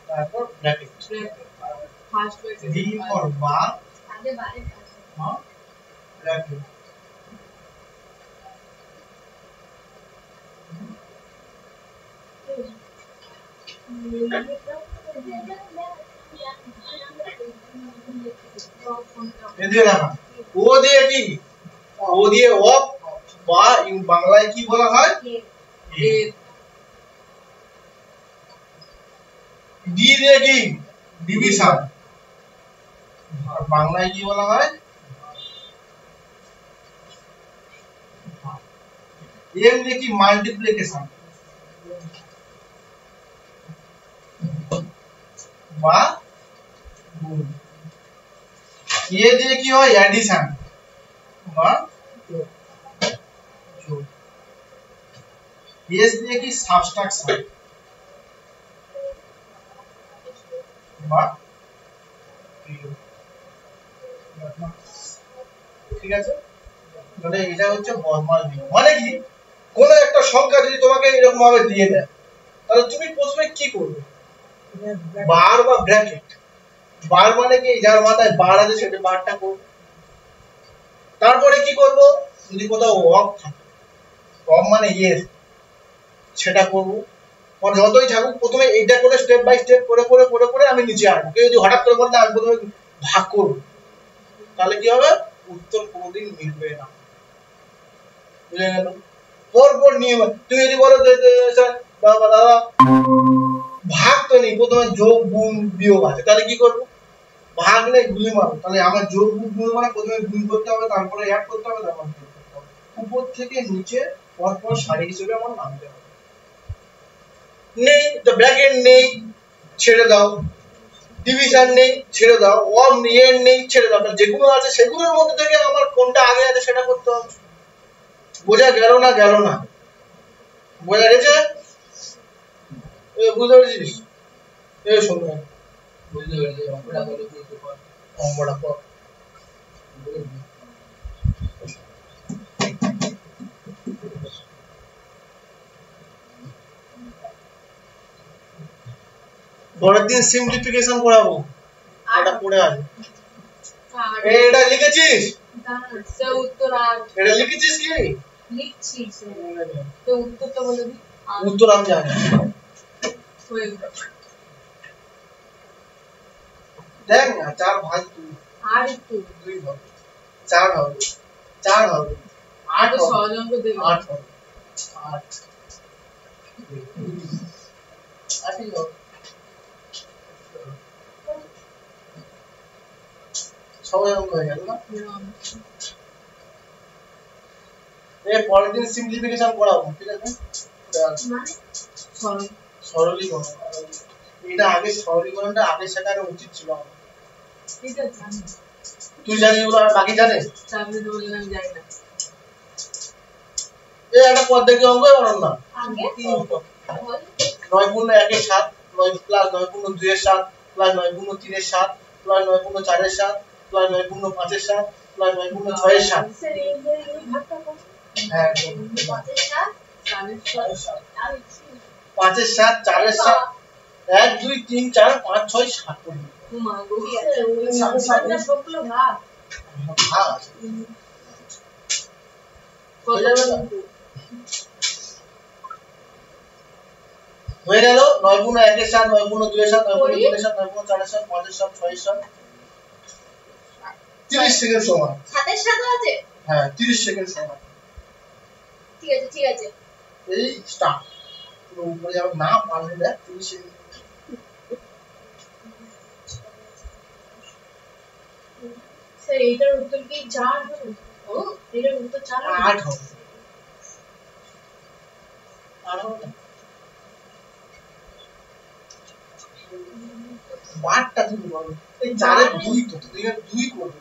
তারপর bracket first bracket V for bar আগে বারে কাজ ব্র্যাকেট এদিকে দেখা ও দিয়ে কি ও দিয়ে অফ বা বাংলায় কি বলা হয় এ ডি দিয়ে কি ডিভিশন আর বাংলায় কি বলা হয় এম দিয়ে কি মাল্টিপ্লিকেশন বা গুণ এ দিয়ে কি হয় অ্যাডিশন বা যোগ এস দিয়ে কি সাবট্রাকশন বা বিয়োগ ঠিক আছে তাহলে এটা হচ্ছে বর্মাল নিয়ম মানে কি কোন একটা সংখ্যা যদি তোমাকে এরকম ভাবে দিয়ে দেয় তাহলে তুমি প্রথমে কি করবে বার বা ব্র্যাকেট বার মানে কি যার মাথায় বার আছে সেটা বারটা করবে তারপরে কি করব যদি কোথাও অফ থাকে অফ মানে ইয়েস সেটা করব মানে যতই থাকুক প্রথমে এইটা করে স্টেপ বাই স্টেপ করে করে করে করে আমি নিচে আসবো কেউ যদি হঠাৎ করে বলে আমি প্রথমে ভাগ করব তাহলে কি হবে উত্তর কোনোদিন মিলবে না বুঝে গেল পরপর নিয়ম তুমি যদি বলো যে বাবা দাদা ভাগ তো নেই প্রথমে যোগ গুণ বিয়োগ আছে তাহলে কি করব ভাগ নেই গুলি মারো তাহলে আমার যোগ গুণ গুণ মানে প্রথমে গুণ করতে হবে তারপরে অ্যাড করতে হবে তারপর বিয়োগ করতে হবে উপর থেকে নিচে পরপর সারি হিসেবে আমার নামতে হবে নেই তো ব্র্যাকেট নেই ছেড়ে দাও ডিভিশন নেই ছেড়ে দাও ওয়ান এর নেই ছেড়ে দাও যেগুলো আছে সেগুলোর মধ্যে থেকে আমার কোনটা আগে আছে সেটা করতে হবে বোঝা গেল না বোঝা গেছে বুঝতে পেরেছিস শোনো বুঝতে পেরেছি অঙ্কটা বলে বুঝতে পার অঙ্কটা কর পরের দিন সিম্পলিফিকেশন করাবো এটা পড়ে আছে এটা লিখেছিস স্যার উত্তর আর এটা লিখেছিস কি লিখছি তো উত্তরটা বলে দিই উত্তর আমি জানি হয়ে গেল দেখ না 4 ভাগ 2 আর একটু 2 হবে 4 হবে 8 হবে সহজ অঙ্ক দেবে 8 হবে 8 8 হবে সবাই অঙ্ক হয়ে গেল না এর পরের দিন সিম্পলিফিকেশন করাবো ঠিক আছে মানে সরল সরলীকরণ এটা আগে সরলীকরণটা আগে শেখানো উচিত ছিল আমার এটা জানি তুই জানিস ওগুলো আর বাকি জানে চাকরি তো বললেন আমি জানি না এই একটা পদ্ধতি অঙ্ক করার না আগে 9 গুণ 1 এর 7 9 প্লাস 9 গুণ 2 এর 7 প্লাস 9 গুণ 3 এর 7 প্লাস 9 গুণ 4 এর 7 প্লাস 9 গুণ 5 এর 7 প্লাস 9 গুণ 6 এর 7 স্যার এই ভাগটা কত হ্যাঁ 5 এর 7 4 এর 7 1 2 3 4 5 6 7 করবি মা গো সাতটা সবগুলো ভাগ ভাগ আছে কত হয়ে গেল 9 গুণ 1 এর 7 9 গুণ 2 এর 7 9 গুণ 3 এর 7 9 গুণ 4 এর 7 5 এর 7 6 এর 7 30 সেকেন্ড সময় সাতের সাথে আছে হ্যাঁ 30 সেকেন্ড সময় ঠিক আছে এই স্টার্ট পুরো উপরে যাবে না পারলে দেখ 30 সেকেন্ড স্যার এইটার উত্তর কি 4 হবে ও এটার উত্তর 4 হবে 8 হবে 8 হবে না? বারটা তুমি বলো এই 4 এর 2 তো তুই 2 করবে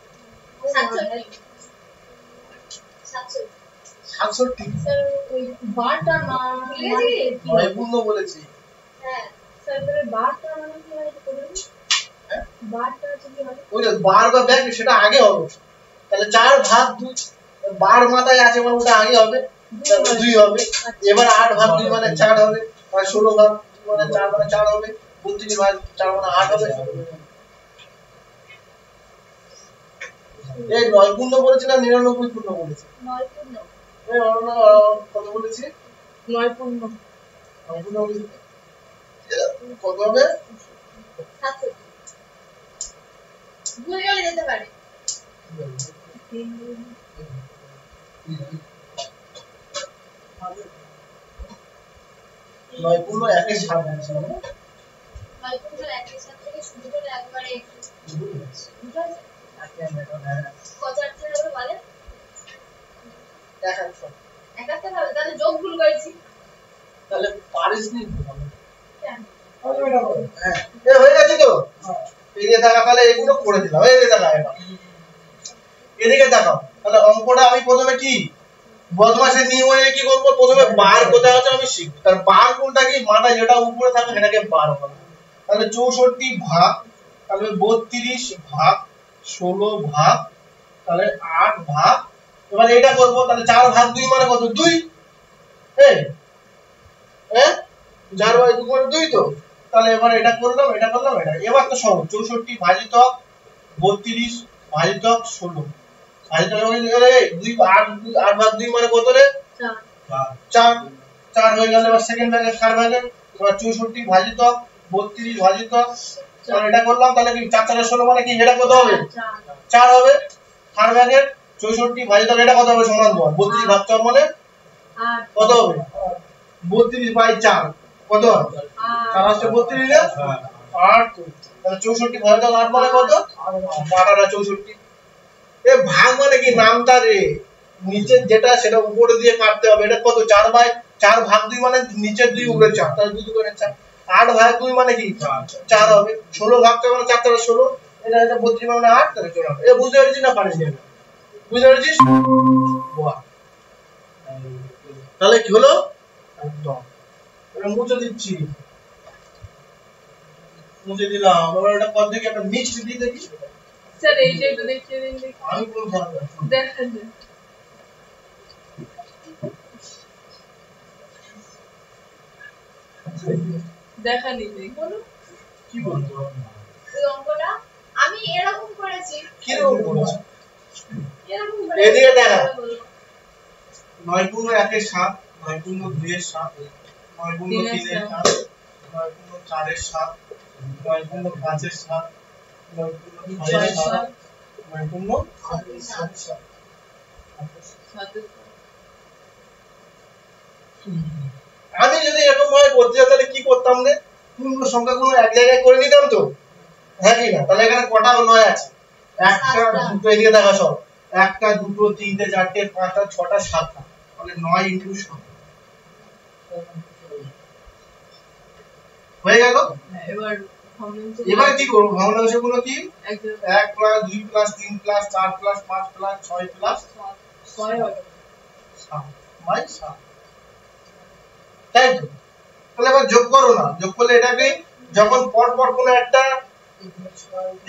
67 স্যার ওই বারটা না লিখেছি 9 গুণ বলেছি হ্যাঁ স্যার তাহলে বারটা মানে কি হয় একটু বলুন হ্যাঁ বারটা আছে কি হবে ওই যে বার বা ব্যাক সেটা আগে হবে তাহলে 4 ভাগ 2 বার মাথায় আছে মানে ওটা আগে হবে তারপর 2 হবে এবার 8 ভাগ 2 মানে 4 হবে আর 16 ভাগ মানে 4 মানে 4 হবে, 32 ভাগ 4 মানে 8 হবে। এই 9 পূর্ণ বলেছি না 99 পূর্ণ বলেছি? 9 পূর্ণ। এই অনন্য কত বলেছি? 9 পূর্ণ। 9 পূর্ণ বলেছি। কত হবে? 700। ভুল গেলে যেতে পারে। 9 পূর্ণ 1 এর 7 আছে না? 9 পূর্ণ 1 এর সাথে থেকে শুরু করে একবারে বুঝতে পারছেন? কত আসছে হবে বলেন? 71 71 হবে, তাহলে যোগ ভুল করেছি। তাহলে পারিস নি কেন? আরে এটা বল। হ্যাঁ এ হয়ে গেছে তো। এদিকে তাকা, তাহলে এগুলো করে দিলাম। এদিকে তাকা, এবার এদিকে তাকাও। তাহলে অঙ্কটা আমি প্রথমে কি বদমাশের নিয়মে কি করব, প্রথমে বার কোথায় আছে আমি শিখব। তার বার কোনটা কি, মাথা যেটা উপরে থাকে সেটাকে বার বলা। তাহলে 64 ভাগ, তাহলে 32 ভাগ 16 ভাগ, তাহলে 8 ভাগ। এবার এটা করব, তাহলে 4 ভাগ 2 মানে কত? 2। এই হ্যাঁ 4 ভাগ 2 মানে 2 তো। তাহলে এবার এটা করলাম, এটা করলাম, এটা এবার তো সহজ। 64 ভাজিত 32 ভাজিত 16 ভাজিত 2 8 ভাগ 2 মানে কত রে? 4। 4 হয়ে গেল। এবার সেকেন্ড ব্র্যাকেট কার ব্র্যাকেট, এবার 64 ভাজিত 32 ভাজিত, তাহলে এটা করলাম, তাহলে কি 4 4 16 মানে কি এটা কত হবে? 4 হবে। থার্ড ব্র্যাকেট 64 ভাজিত এটা কত হবে? সমান বল 32 ভাগ 4 মানে 8 কত হবে? 32 বাই 4 কত হবে? 4 আসছে 32 এ 8। তাহলে 64 ভাজিত 8 মানে কত? 8 আর 64। এ ভাগ মানে কি নামটা রে, নিচের যেটা সেটা উপরে দিয়ে কাটতে হবে। এটা কত? 4 বাই 4 ভাগ 2 মানে নিচের 2 উপরে 4, তাহলে 2 করে 4। 8 ভাগ 2 মানে কি 4 হবে। 16 ভাগ 4 মানে 4 4 16, এটা 32 মানে 8, তাহলে 4 হবে। এ বুঝতে পেরেছিস না পারিস না? বুঝতে পেরেছিস? বাহ, তাহলে কি হলো? একদম। এটা মুছে দিচ্ছি, মুছে দিলাম। এবার এটা কত দেখি, একটা মিক্সড দিয়ে দেখি। স্যার এইটা একটু দেখিয়ে দিন দেখি। আমি কোন ধারণা দেখেন যে। দেখানি দেখি। বলুন কি বলবো, ওই অঙ্কটা আমি এরকম করেছি। কি রকম করেছে? এরকম এদিকে দেখা। 9 পূর্ণ 1 এর 7, 9 পূর্ণ 2 এর 7, 9 পূর্ণ 3 এর 7, 9 পূর্ণ 4 এর 7, 9 পূর্ণ 5 এর 7, 9 পূর্ণ 6 এর 7, 9 পূর্ণ 8 এর 7। সাথে আমি যদি এরকম ভাবে করতে যেতাম তাহলে কি করতাম রে? পূর্ণ সংখ্যাগুলো এক জায়গায় করে নিতাম তো, হ্যাঁ কি না? তাহলে এখানে কটা 9 আছে? একটা, দুটো, এদিকে দেখা সব। একটা, দুটো, তিনটে, চারটে, পাঁচটা, ছটা, সাতটা। তাহলে 9 ইনটু 7 হয়ে গেল। এবার ভগ্নাংশ এবার কি করব? ভগ্নাংশগুলো কি? একদম 1 plus 2 plus 3 plus 4 plus 5 plus 6 plus 6 হবে। 7 বাই 7, তাই তো? তাহলে এবার যোগ করো না। যোগ করলে এটাকে যখন পর পর কোনো একটা,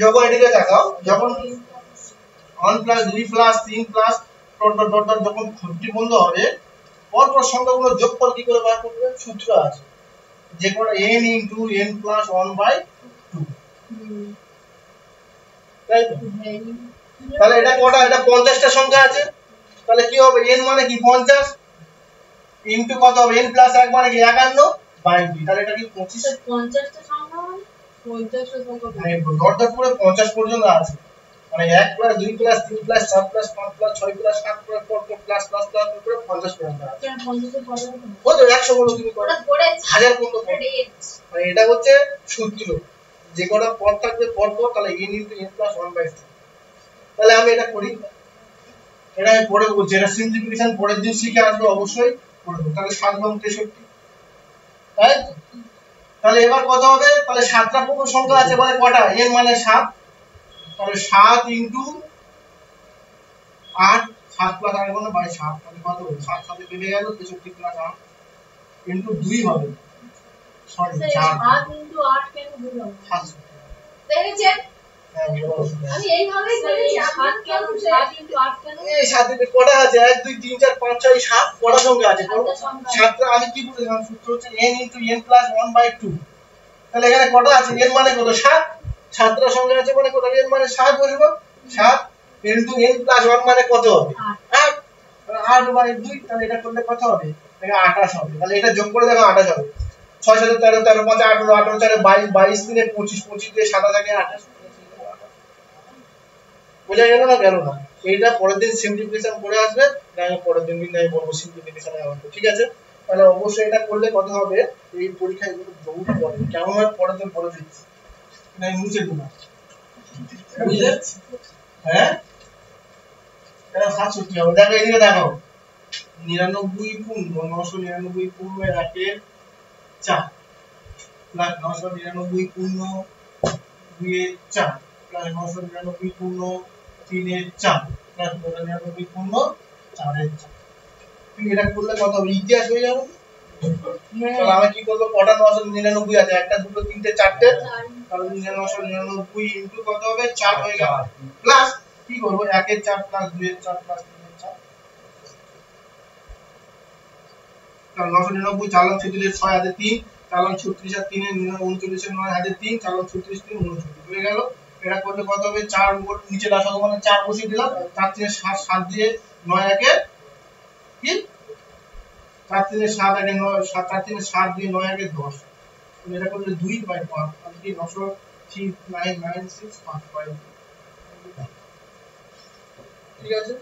যখন এদিকে দেখাও, যখন 1 plus 2 plus 3 plus dot dot dot dot যখন 50 বন্ধ হবে, পর পর সংখ্যাগুলো যোগফল কি করে বার করবে? সূত্র আছে, যে কোন n into n plus 1 by 2, তাই তো? তাহলে এটা কটা? এটা 50টা সংখ্যা আছে। তাহলে কি হবে? n মানে কি 50 ইনটু কত হবে? n প্লাস 1 মানে কি 51 বাই 2, তাহলে এটা কি 25। 50টা সংখ্যা মানে 50টা সংখ্যা মানে ডট ডট করে 50 পর্যন্ত আছে। মানে 1 plus 2 plus 3 plus 4 plus 5 plus 6 plus 7 plus 4 plus plus plus করে 50 পর্যন্ত আছে। কেন 50 পড়া যাবে না? ও তো 100 বলো তুমি করো, ওটা পড়েছি। 1000 পর্যন্ত করো। রেট মানে এটা হচ্ছে সূত্র, যে কটা পদ থাকবে পর পর, তাহলে n into n plus 1 by 2। তাহলে আমি এটা করি, এটা আমি পরে বলছি। এটা সিম্পলিফিকেশন পরের দিন শিখে আসবে, অবশ্যই করে দেবো। তাহলে 7 এবং 63, তাই তো? তাহলে এবার কত হবে? তাহলে 7টা পূর্ণ সংখ্যা আছে, মানে কটা? n মানে 7, তাহলে 7 ইনটু 8, 7 প্লাস 8 মানে বাই 7, তাহলে কত হবে? 7 সাথে কেটে গেল, 63 প্লাস 8 ইনটু 2 হবে, সরি 4, 7 × 8 কেন ভুল হবে? 7। দেখেছেন? আমি এইভাবেই করি 7 কেন 7 * 8 কেন এই 7 দিকে কটা আছে 1 2 3 4 5 6 7 কটা সংখ্যা আছে সাতটা সংখ্যা। 7টা আমি কি বলেছিলাম সূত্র হচ্ছে n * n + 1/2 তাহলে এখানে কটা আছে n মানে কত 7 7টা সংখ্যা আছে মানে কত n মানে 7 বসবো 7 * n + 1 মানে কত হবে 8 8/2 তাহলে এটা করলে কত হবে এটা 28 হবে তাহলে এটা যোগ করে দেখো 28 হবে 6 7 13 13 5 18 18 4 22 22 3 25 25 দিয়ে 27 থাকে 28 বুঝা গেল না গেল না এইটা পরের দিন সিম্পলিফিকেশন করে আসবে আমি পরের দিন কিন্তু আমি বলবো সিম্পলিফিকেশন হবে ঠিক আছে তাহলে অবশ্যই এটা করলে কত হবে এই পরীক্ষায় এগুলো বহুত পড়ে কেমন হয় পরের দিন বলে দিচ্ছি না মুছে দিন বুঝলে হ্যাঁ এটা 67 হবে দেখো এদিকে দেখো 99 পূর্ণ 999 পূর্ণ 1 এর 4 প্লাস 999 পূর্ণ 2 এর 4 প্লাস 999 পূর্ণ 3 এর 4 প্লাস 999 পূর্ণ 4 এর 4 তুমি এটা করলে কত হবে ইতিহাস হয়ে যাবে তাহলে আমি কি করব কটা 999 আছে একটা দুটো তিনটে চারটে তাহলে 999 ইনটু কত হবে 4 হয়ে গেল প্লাস কি করব 1 এর 4 প্লাস 2 এর 4 প্লাস 3 এর 4 তাহলে 999 চালান 36 6 হাতে 3 চালান 36 আর 3 এর 39 এর 9 হাতে 3 চালান 36 3 39 হয়ে গেল এটা করলে কত হবে 4 উপর নিচে লাসাগু মানে 4 বসিয়ে দিলাম 4 3 7 7 দিয়ে 9 একে কি 4 3 7 একে 9 7 4 3 7 দিয়ে 9 একে 10 এটা করলে 2/5 আর কি 93996 ঠিক আছে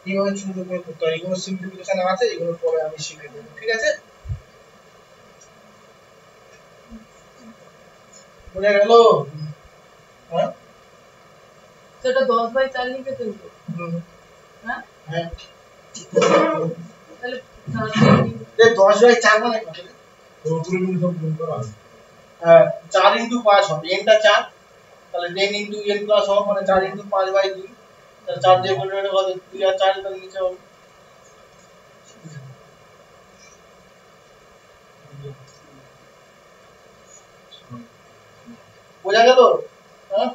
কিভাবে সুন্দর করে করতে হয় এগুলো সিম্পলিফিকেশন আছে এগুলো পরে আমি শিখিয়ে দেব ঠিক আছে বুঝা গেল হ্যাঁ সেটা 10/4 লিখে তুলবো হ্যাঁ হ্যাঁ তাহলে এই 10/4 মানে কত তো পুরো মিনিট সব গুণ করা আছে 4 * 5 হবে n টা 4 তাহলে n * n + 1 মানে 4 * 5/2 তাহলে 4 দিয়ে গুণ করলে কত 2 আর 4 তাহলে নিচে হবে বোঝা গেল হ্যাঁ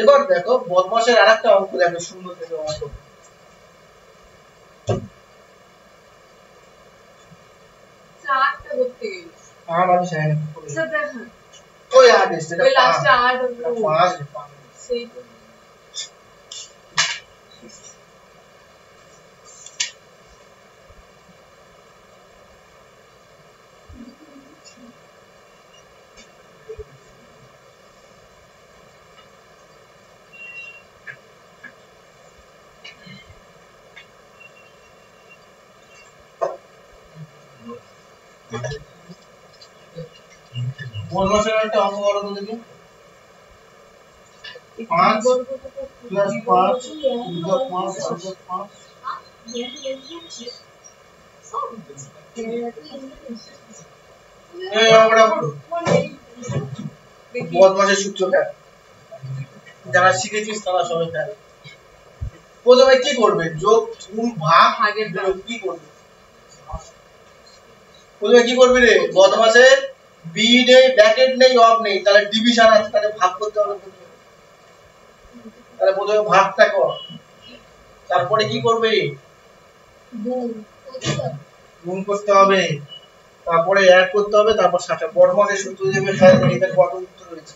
এবার দেখো বদমাশের আরেকটা অঙ্ক দেখো সুন্দর দেখো অঙ্ক চারটা করতে গেল আর আমি চাই না স্যার দেখেন ওই আদেশ এটা ওই লাস্টে 8 5 সেই তো বদমাশের একটা অঙ্ক করো তো দেখি 5 প্লাস 5 বিয়োগ 5 বিয়োগ 5 এই অঙ্কটা করো বদমাশের সূত্রটা যারা শিখেছিস তারা সবাই জানে প্রথমে কি করবে যোগ গুণ ভাগ ভাগের দাম। বিয়োগ কি করবে প্রথমে কি করবে রে বদমাশের বি নেই ব্র্যাকেট নেই অফ নেই তাহলে ডিভিশন আছে তাহলে ভাগ করতে হবে তাহলে প্রথমে ভাগটা কর তারপরে কি করবে গুণ করতে হবে তারপরে অ্যাড করতে হবে তারপর সাথে বদমাশের সূত্র হিসেবে এটা কত উত্তর হয়েছে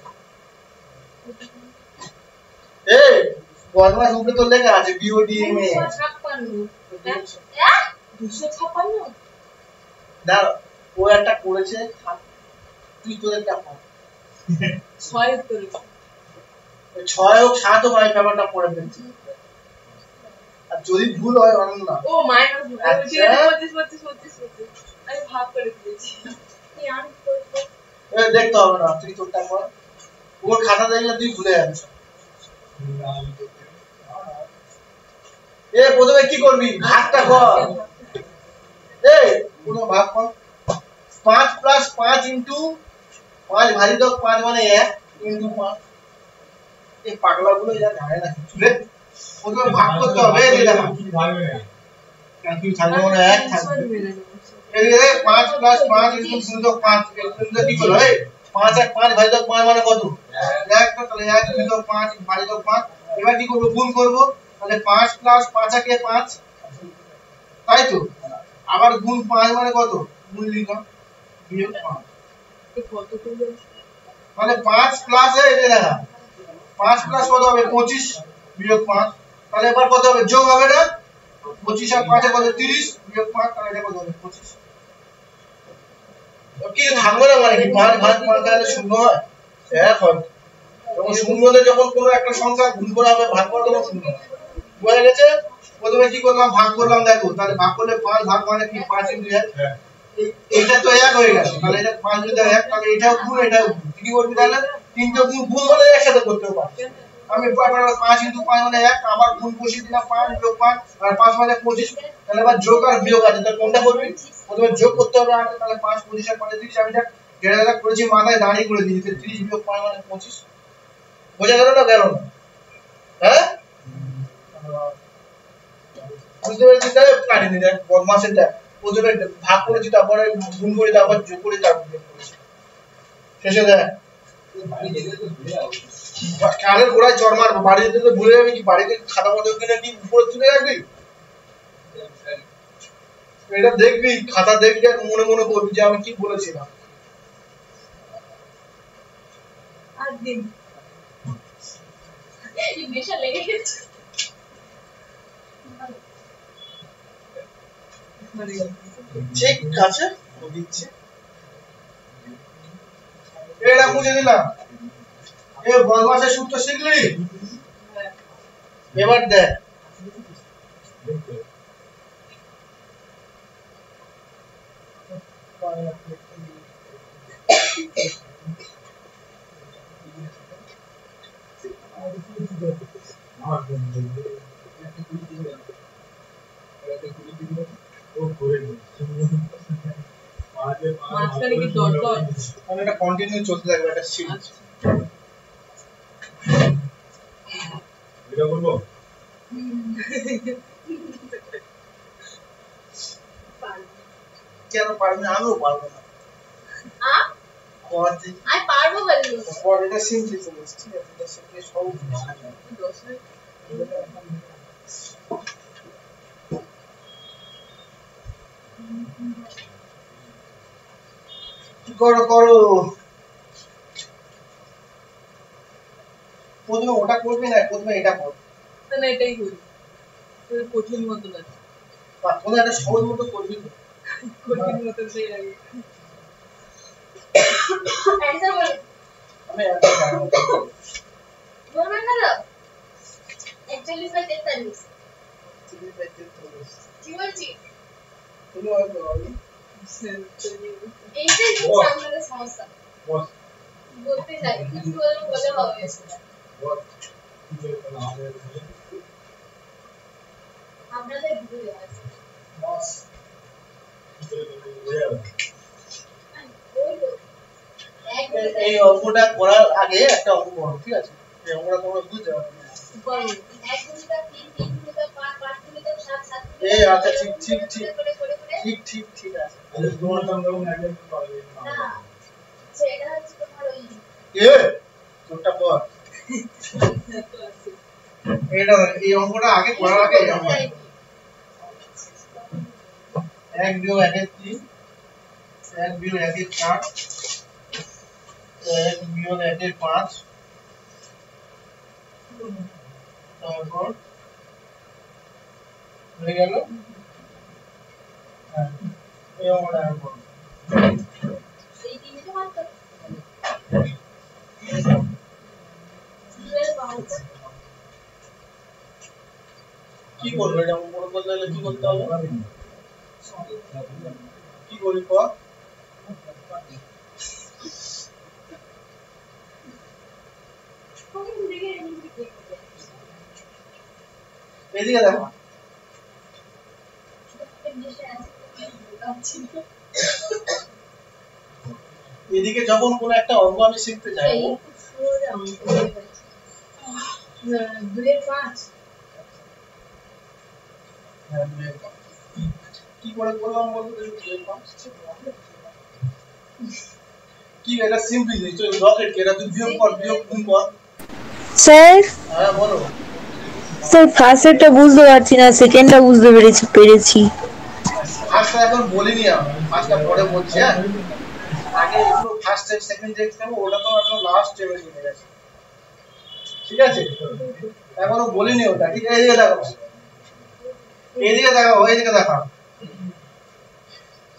এই বদমাশ উপরে তো লেখা আছে বিওডিএম এ 256 দাঁড়া ও একটা করেছে তুই তোদের টাকা 6 করে 6 হোক 7 হোক আমি ব্যাপারটা পড়ে দিচ্ছি আর যদি ভুল হয় অনন্য না ও মাইনাস আচ্ছা। 25 আমি ভাগ করে দিয়েছি দেখতে হবে না তুই তোরটা কর ওর খাতা দেখলে তুই ভুলে যাবি প্রথমে কি করবি ভাগটা কর পুরো ভাগ কর 5 প্লাস 5 ইনটু 5 ভাজিতক 5 মানে 1 ইনটু 5 এই পাগলাগুলো যা জানে না চুলে প্রথমে ভাগ করতে হবে এই দেখো কি ভাবে কেন কি থাকবে মানে 1 থাকবে এদিকে 5 প্লাস 5 ইনটু 5 এর কি করবে 5 আর 5 ভাজিতক 5 মানে কত 1 এক তো তাহলে 1 2 যোগ 5 5 যোগ 5 এবার কি করব গুণ করব তাহলে 5 প্লাস 5 একে 5 তাই তো আবার গুণ 5 মানে কত গুণ লিখো বিয়োগ 5 কত করবে মানে 5 প্লাস এটা দেখা 5 প্লাস কত হবে 25 বিয়োগ 5 তাহলে এবার কত হবে যোগ হবে না 25 আর 5 এ কত 30 বিয়োগ 5 তাহলে এটা কত হবে 25 কি থাকবে না মানে কি 5 ভাগ 5 তাহলে শূন্য হয় এক হয় যখন শূন্যতে যখন কোনো একটা সংখ্যা গুণ করা হবে ভাগ করা তখন শূন্য হয় বুঝা গেছে প্রথমে কি করলাম ভাগ করলাম দেখো তাহলে ভাগ করলে 5 ভাগ মানে কি 5 * 1 হ্যাঁ এইটা তো এক হয়ে গেল তাহলে এটা 5 যদি 1 তাহলে এটাও গুণ এটাও গুণ কি করবি তাহলে তিনটা গুণ গুণ হলে একসাথে করতে পারবো আমি 5 * 5 মানে 1 আবার গুণ বসিয়ে দিলাম 5 যোগ 5 আর 5 মানে 25 তাহলে এবার যোগ আর বিয়োগ আছে তাহলে কোনটা করবি প্রথমে যোগ করতে হবে আর তাহলে 5 25 আর 35 আমি যা যেটা করেছি মাথায় দাঁড়িয়ে করে দিয়েছি 30 বিয়োগ 5 মানে 25 বোঝা গেল না গেল না হ্যাঁ বুঝতে পেরেছি তাহলে কাটিনি দেখ বদমাশেরটা প্রথমে ভাগ করেছি তারপরে গুণ করে তারপর যোগ করে তারপর বিয়োগ করেছি শেষে দেখ কানের গোড়ায় চড় মারবো বাড়ি যেতে তো ভুলে যাবি কি বাড়িতে খাতা মতো কিনে কি উপরে তুলে রাখবি এটা দেখবি খাতা দেখবি আর মনে মনে করবি যে আমি কি বলেছিলাম আর দিন এই নেশা লেগে গেছে মানে ঠিক আছে দিচ্ছি এটা বুঝে দিলাম এ বদমাশের সূত্র শিখলি এবার দেখ মাঝখানে কি ডট ডট মানে এটা কন্টিনিউ চলতে থাকবে এটা সিরিজ এটা বলবো কেন পারবি না আমিও পারবো না আ পড়াতে আমি পারবো বলি পড়া এটা সিম্পলি চলেছে ঠিক আছে এটা সিম্পলি সহজ করো করো প্রথমে ওটা করবি না প্রথমে এটা কর না এটাই করি তোর কঠিন মতো লাগে প্রথমে একটা সহজ মতো করবি তো। কঠিন মতো সেই লাগে অ্যানসার বল আমি একটা জানবো বলবেন না তো 41 বাই 43 কি বলছি তুমি হয়তো বলবি এইটাই হচ্ছে আমাদের সমস্যা বস বলতে চাই কিছু বলে বলে হবে বস কি করে আমাদের আপনাদের ভুলে আছে বস ওই তো এক এই অঙ্কটা করার আগে একটা অঙ্ক করো ঠিক আছে এই অঙ্কটা তোমরা বুঝতে পারবে এক গুণিত 3 3 গুণিত 5 5 গুণিত 7 7 এই আচ্ছা ঠিক ঠিক ঠিক করে করে করে ঠিক ঠিক ঠিক আছে তোমার সঙ্গে একজন পারবে না সেটা হচ্ছে তোমার ওই এ তোরটা পর এটা এই অঙ্কটা আগে করার আগে এই অঙ্ক এক বিয়োগ একের 3 এক বিয়োগ একের 4 এক বিয়োগ একের 5 তারপর হয়ে গেল হ্যাঁ এই অঙ্কটা আগে করো এই তিনটে মাত্র কি করবে এটা অঙ্ক করতে গেলে কি করতে হবে কি করি কর এদিকে দেখো এদিকে যখন কোন একটা অঙ্ক আমি শিখতে চাইবো কি করে করলাম বলতো কি এটা সিম্পল জিনিস তো রকেট কি এটা তুই বিয়োগ কর বিয়োগ গুণ কর স্যার হ্যাঁ বলো স্যার ফার্স্টটা বুঝতে পারছি না সেকেন্ডটা বুঝতে পেরেছি ফার্স্টটা এখন বলিনি আমি ফার্স্টটা পরে বলছি হ্যাঁ আগে একটু ফার্স্ট স্টেপ সেকেন্ড স্টেপ নেব ওটা তো এখন লাস্ট স্টেপে চলে গেছে ঠিক আছে এখনো বলিনি ওটা ঠিক আছে এইদিকে দেখো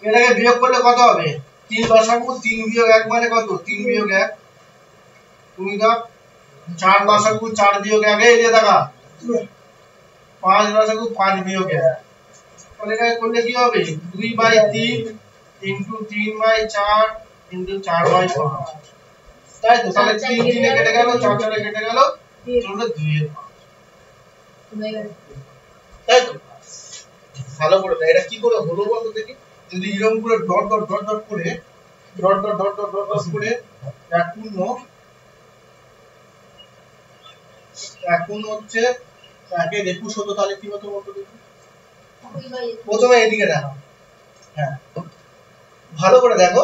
এটাকে বিয়োগ করলে কত হবে 3 লসাগু 3 বিয়োগ 1 মানে কত 3 বিয়োগ 1 তুমি দাও 4 লসাগু 4 বিয়োগ 1 এই যে দেখা 5 লসাগু 5 বিয়োগ 1 তাহলে এটা করলে কি হবে 2/3 ইনটু 3/4 ইনটু 4/5 তাই তো তাহলে 3 3 এ কেটে গেল 4 4 এ কেটে গেল চলে 2 এর তাই তো ভালো করে এটা কি করে হলো বলতো দেখি যদি এরকম করে ডট ডট ডট ডট করে dot dot dot dot dot dot করে এখন হচ্ছে আগে 21 হতো তাহলে কি হতো বলতো দেখি প্রথমে এদিকে দেখো হ্যাঁ ভালো করে দেখো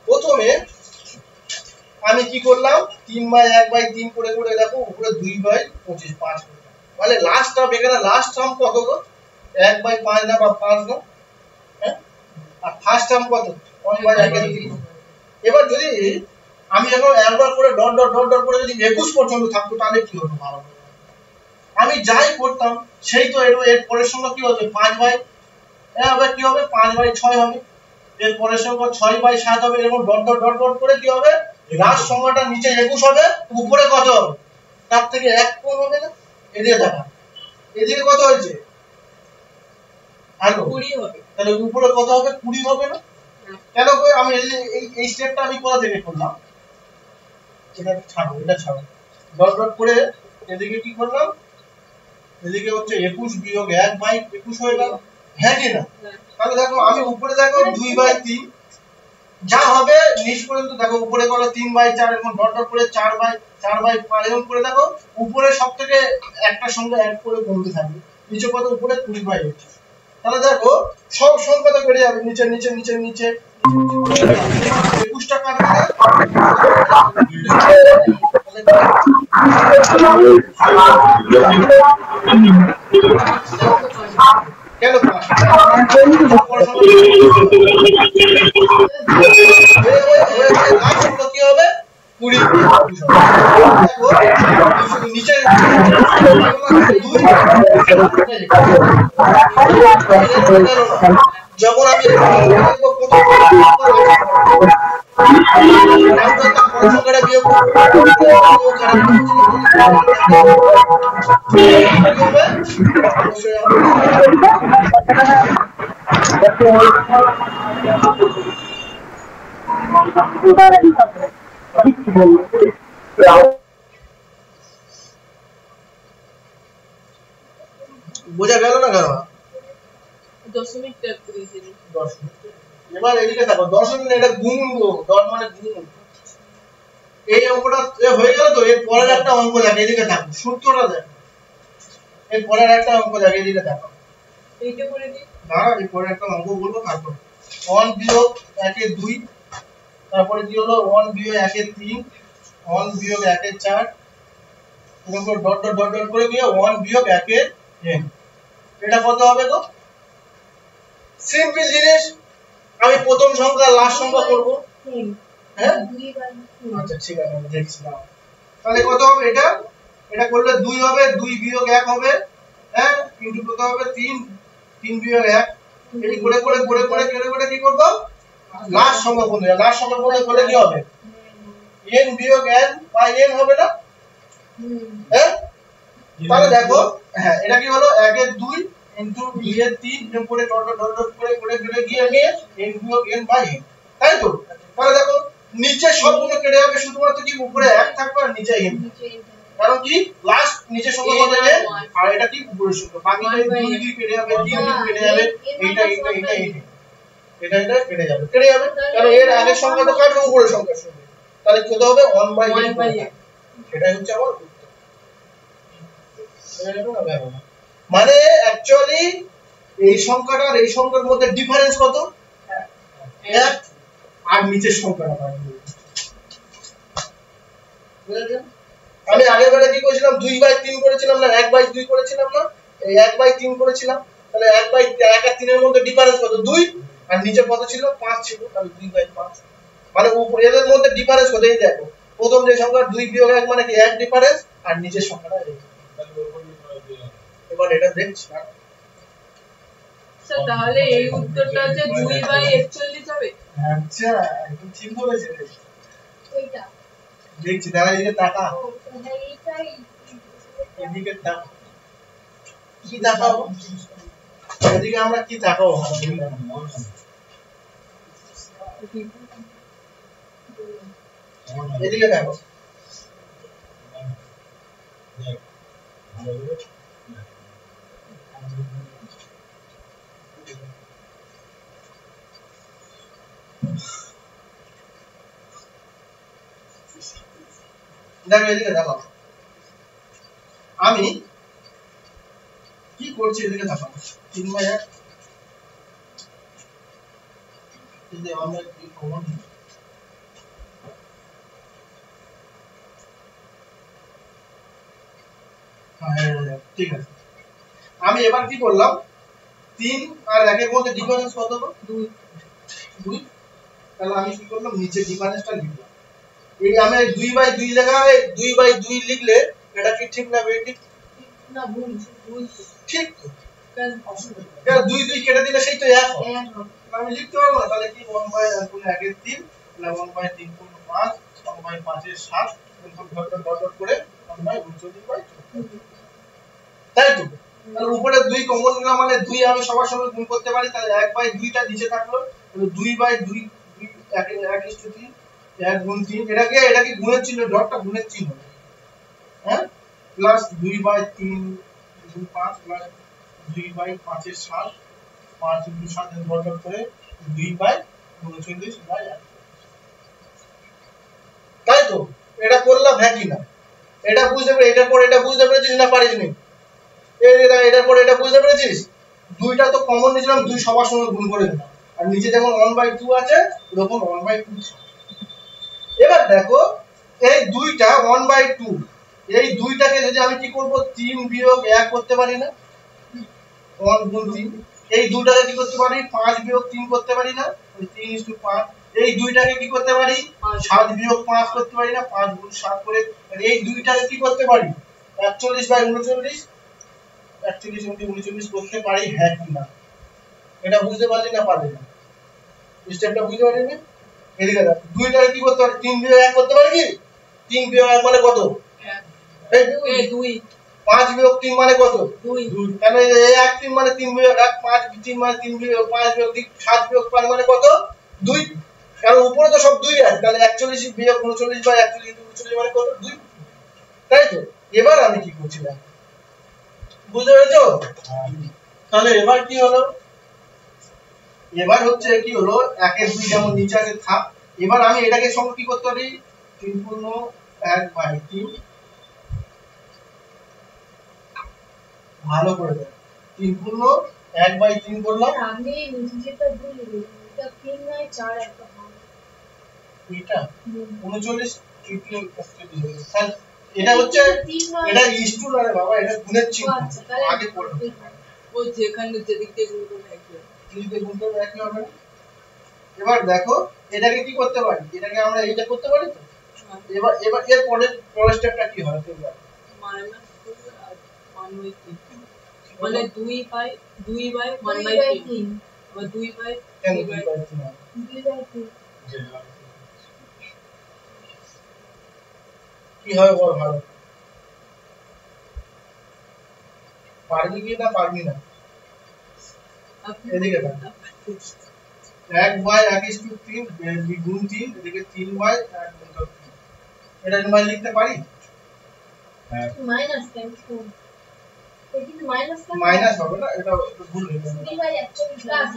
প্রথমে আমি কি করলাম 3/1/3 করে করে দেখো উপরে 2/25 5 করে মানে লাস্ট টার্ম এখানে লাস্ট টার্ম কত গো 1/5 না বা 5 না হ্যাঁ আর ফার্স্ট টার্ম কত 1/3 এবার যদি আমি এখন একবার করে ডট ডট ডট ডট করে যদি 21 পর্যন্ত থাকতো তাহলে কি হতো ভালো আমি যাই করতাম সেই তো এর পরের সংখ্যা কি হবে 5/, হবে কি হবে 5/6 হবে এর পরের সংখ্যা 6/7 হবে এরকম ডট ডট ডট ডট করে কি হবে লাস্ট সংখ্যাটা নিচে 21 হবে উপরে কত হবে তার থেকে 1 কম হবে না এদিকে দেখা এদিকে কত হয়েছে আলো 20 হবে তাহলে উপরে কত হবে 20 হবে না কেন কই আমি এই স্টেপটা আমি কোথা থেকে করলাম এটা ছাড়ো ডট ডট করে এদিকে কি করলাম এদিকে হচ্ছে 21 বিয়োগ 1/21 হয়ে গেল হ্যাঁ কি না তাহলে দেখো আমি উপরে দেখো 2/3 যা হবে নিচ পর্যন্ত দেখো উপরে করো 3/4 এরকম ডট ডট করে 4/5 এরকম করে দেখো উপরে সবথেকে একটা সংখ্যা অ্যাড করে কমতে থাকবে নিচে কত উপরে 20/8 তাহলে দেখো সব সংখ্যা তো বেড়ে যাবে নিচে নিচে নিচে নিচে 21টা কাটবে কেন কি হবে 20 নিচে যখন আমি বোঝা গেল না কেন দশমিক ট্যাগ করেছিল এবার এদিকে দেখো দশমিক এটা গুণ ডট মানে গুণ এই অঙ্কটা হয়ে গেল তো এর পরের একটা অঙ্ক দেখো এদিকে দেখো সূত্রটা দেখো এর পরের একটা অঙ্ক দেখো এদিকে দেখো এইটা করে দিই না এর পরের একটা অঙ্ক বলবো তারপর 1 বিয়োগ 1 এর 2 তারপরে কি হলো 1 বিয়োগ 1 এর 3 1 বিয়োগ 1 এর 4 এরকম ডট ডট ডট ডট করে দিয়ে 1 বিয়োগ 1 এর n এটা কত হবে গো সিম্পল জিনিস আমি প্রথম সংখ্যা লাস্ট সংখ্যা করব হ্যাঁ আচ্ছা ঠিক আছে আমি দেখছি না তাহলে কত হবে এটা করলে 2 হবে 2 বিয়োগ 1 হবে হ্যাঁ ইনটু কত হবে 3 বিয়োগ 1 এই করে করে করে করে করে করে কি করব লাস্ট সংখ্যা বলতে লাস্ট সংখ্যা বললে কি হবে n বিয়োগ n বাই n হবে না হ্যাঁ তাহলে দেখো হ্যাঁ এটা কি হলো 1 এর 2 ইনটু 2 এর 3 এর পরে ডট ডট ডট করে করে করে গিয়ে নিয়ে n বিয়োগ n বাই n তাই তো তাহলে দেখো নিচে সবগুলো কেটে যাবে শুধুমাত্র কি উপরে 1 থাকবে আর নিচে n কারণ কি লাস্ট নিচে সংখ্যা কত হবে আর এটা কি উপরের সংখ্যা বাকি 2 2 কেটে যাবে 3 3 কেটে যাবে এইটা এটা কেটে যাবে কারণ এর আগের সংখ্যা তো কাটবে উপরের সংখ্যার সঙ্গে তাহলে কত হবে 1/n এটাই হচ্ছে আমার উত্তর মানে অ্যাকচুয়ালি এই সংখ্যাটা আর এই সংখ্যার মধ্যে ডিফারেন্স কত 1 আর নিচের সংখ্যাটা পাই। বুঝলেন? আমি আগের বারে কি করেছিলাম 2/3 করেছিলাম না 1/2 করেছিলাম না, এই 1/3 করেছিলাম, তাহলে 1/1 আর 3 এর মধ্যে ডিফারেন্স কত 2 আর নিচে কত ছিল 5 ছিল, তাহলে 2/5 মানে উপরে এদের মধ্যে ডিফারেন্স কত এই দেখো প্রথম যে সংখ্যা 2 বিয়োগ 1 মানে কি 1 ডিফারেন্স আর নিচের সংখ্যাটা এই। এবার এটা দেখছি না স্যার তাহলে এই উত্তরটা হচ্ছে 2/41 হবে। আচ্ছা একদম ঠিক বলেছে এইটা দেখছি দাঁড়া এদিকে তাকা ও এইটাই এদিকে তাকা কি তাকাও এদিকে আমরা কি তাকাও এদিকে দেখো দেখো এদিকে দেখো আমি কি করছি এদিকে দেখো 3/1 যদি আমরা কি কমন ঠিক আছে আমি এবার কি করলাম 3 আর 1 এর মধ্যে ডিফারেন্স কত হলো 2 তাহলে আমি কি করলাম নিচে ডিফারেন্সটা লিখলাম এই আমি 2/2 জায়গায় 2/2 লিখলে এটা কি ঠিক না বেঠিক না ভুল ঠিক কারণ কারণ 2 কেটে দিলে সেই তো 1 হবে আমি লিখতে পারবো না তাহলে কি 1/1 কোন 1 এর 3 তাহলে 1/3 কোন 5 1/5 এর 7 এরকম ডট করে 1/39/4 তাই তো তাহলে উপরে 2 কমন নিলাম মানে 2 আমি সবার সঙ্গে গুণ করতে পারি তাহলে 1/2 টা নিচে থাকলো তাহলে 2/2 1:3 1 গুণ 3 এটা কি গুণের চিহ্ন ডটটা গুণের চিহ্ন হ্যাঁ প্লাস 2/3 গুণ 5 প্লাস 2/5 এর 7 5 × 7 এর ডট করে 2/39/8 তাই তো এটা করলাম হ্যাঁ কি না এটা বুঝতে পেরে এটার পর এটা বুঝতে পেরেছিস না পারিসনি এটার পর এটা বুঝতে পেরেছিস দুইটা তো কমন নিয়েছিলাম 2 সবার সঙ্গে গুণ করে দিলাম আর নিচে যেমন 1/2 আছে এরকম 1/2 এবার দেখো এই দুইটা 1/2 এই দুইটাকে যদি আমি কি করব 3 বিয়োগ 1 করতে পারি না 1 গুণ 3 এই দুইটাকে কি করতে পারি 5 বিয়োগ 3 করতে পারি না 3:5 এই দুইটাকে কি করতে পারি 7 বিয়োগ 5 করতে পারি না 5 গুণ 7 করে এই দুইটাকে কি করতে পারি 41/39 41 করতে পারি হ্যাঁ কি না এটা বুঝতে পারলি না পারলি না স্টেপটা বুঝতে পারলি না এদিকে দেখ দুইটাকে কি করতে পারি 3 বিয়োগ 1 করতে পারি কি 3 বিয়োগ 1 মানে কত এই 2 5 বিয়োগ 3 মানে কত 2 তাহলে এই 1 3 মানে 3 বিয়োগ 1 5 3 মানে 3 বিয়োগ 5 বিয়োগ 7 বিয়োগ 5 মানে কত 2 কারণ উপরে তো সব 2 আছে তাহলে 41 বিয়োগ 39/41 মানে কত 2 তাই তো এবার আমি কি করছিলাম বুঝতে পেরেছো তাহলে এবার কি হলো এবার হচ্ছে কি হলো 1 এর 2 যেমন নিচে আছে থাক এবার আমি এটাকে সঙ্গে কি করতে পারি 3 পূর্ণ 1/3 ভালো করে দেখ 3 পূর্ণ 1/3 করলাম আমি যেটা ভুলে গেছি এটা 3/4 একটা হবে এটা 39 তাহলে এটা হচ্ছে এটা ইস্টু না রে বাবা এটা গুণের চিহ্ন আগে পড়ো ও যেখানে যেদিক দিয়ে গুণ করবে একই দিতে গুণ করবে একই হবে না এবার দেখো এটাকে কি করতে পারি এটাকে আমরা এইটা করতে পারি তো এবার এর পরের স্টেপটা কি হয় তোমরা মাইনাস করবে আর 1/3 মানে 2/1/3 আবার 2/3 কি হয় বল ভালো পারবি কি না পারবি না এদিকে দেখ 1/1:3 গুণ 3 এদিকে 3/1 গুণ 3 এটা আমরা লিখতে পারি মাইনাস কেন এটা মাইনাস কেন মাইনাস হবে না এটা ভুল হয়ে যাবে 3/41 প্লাস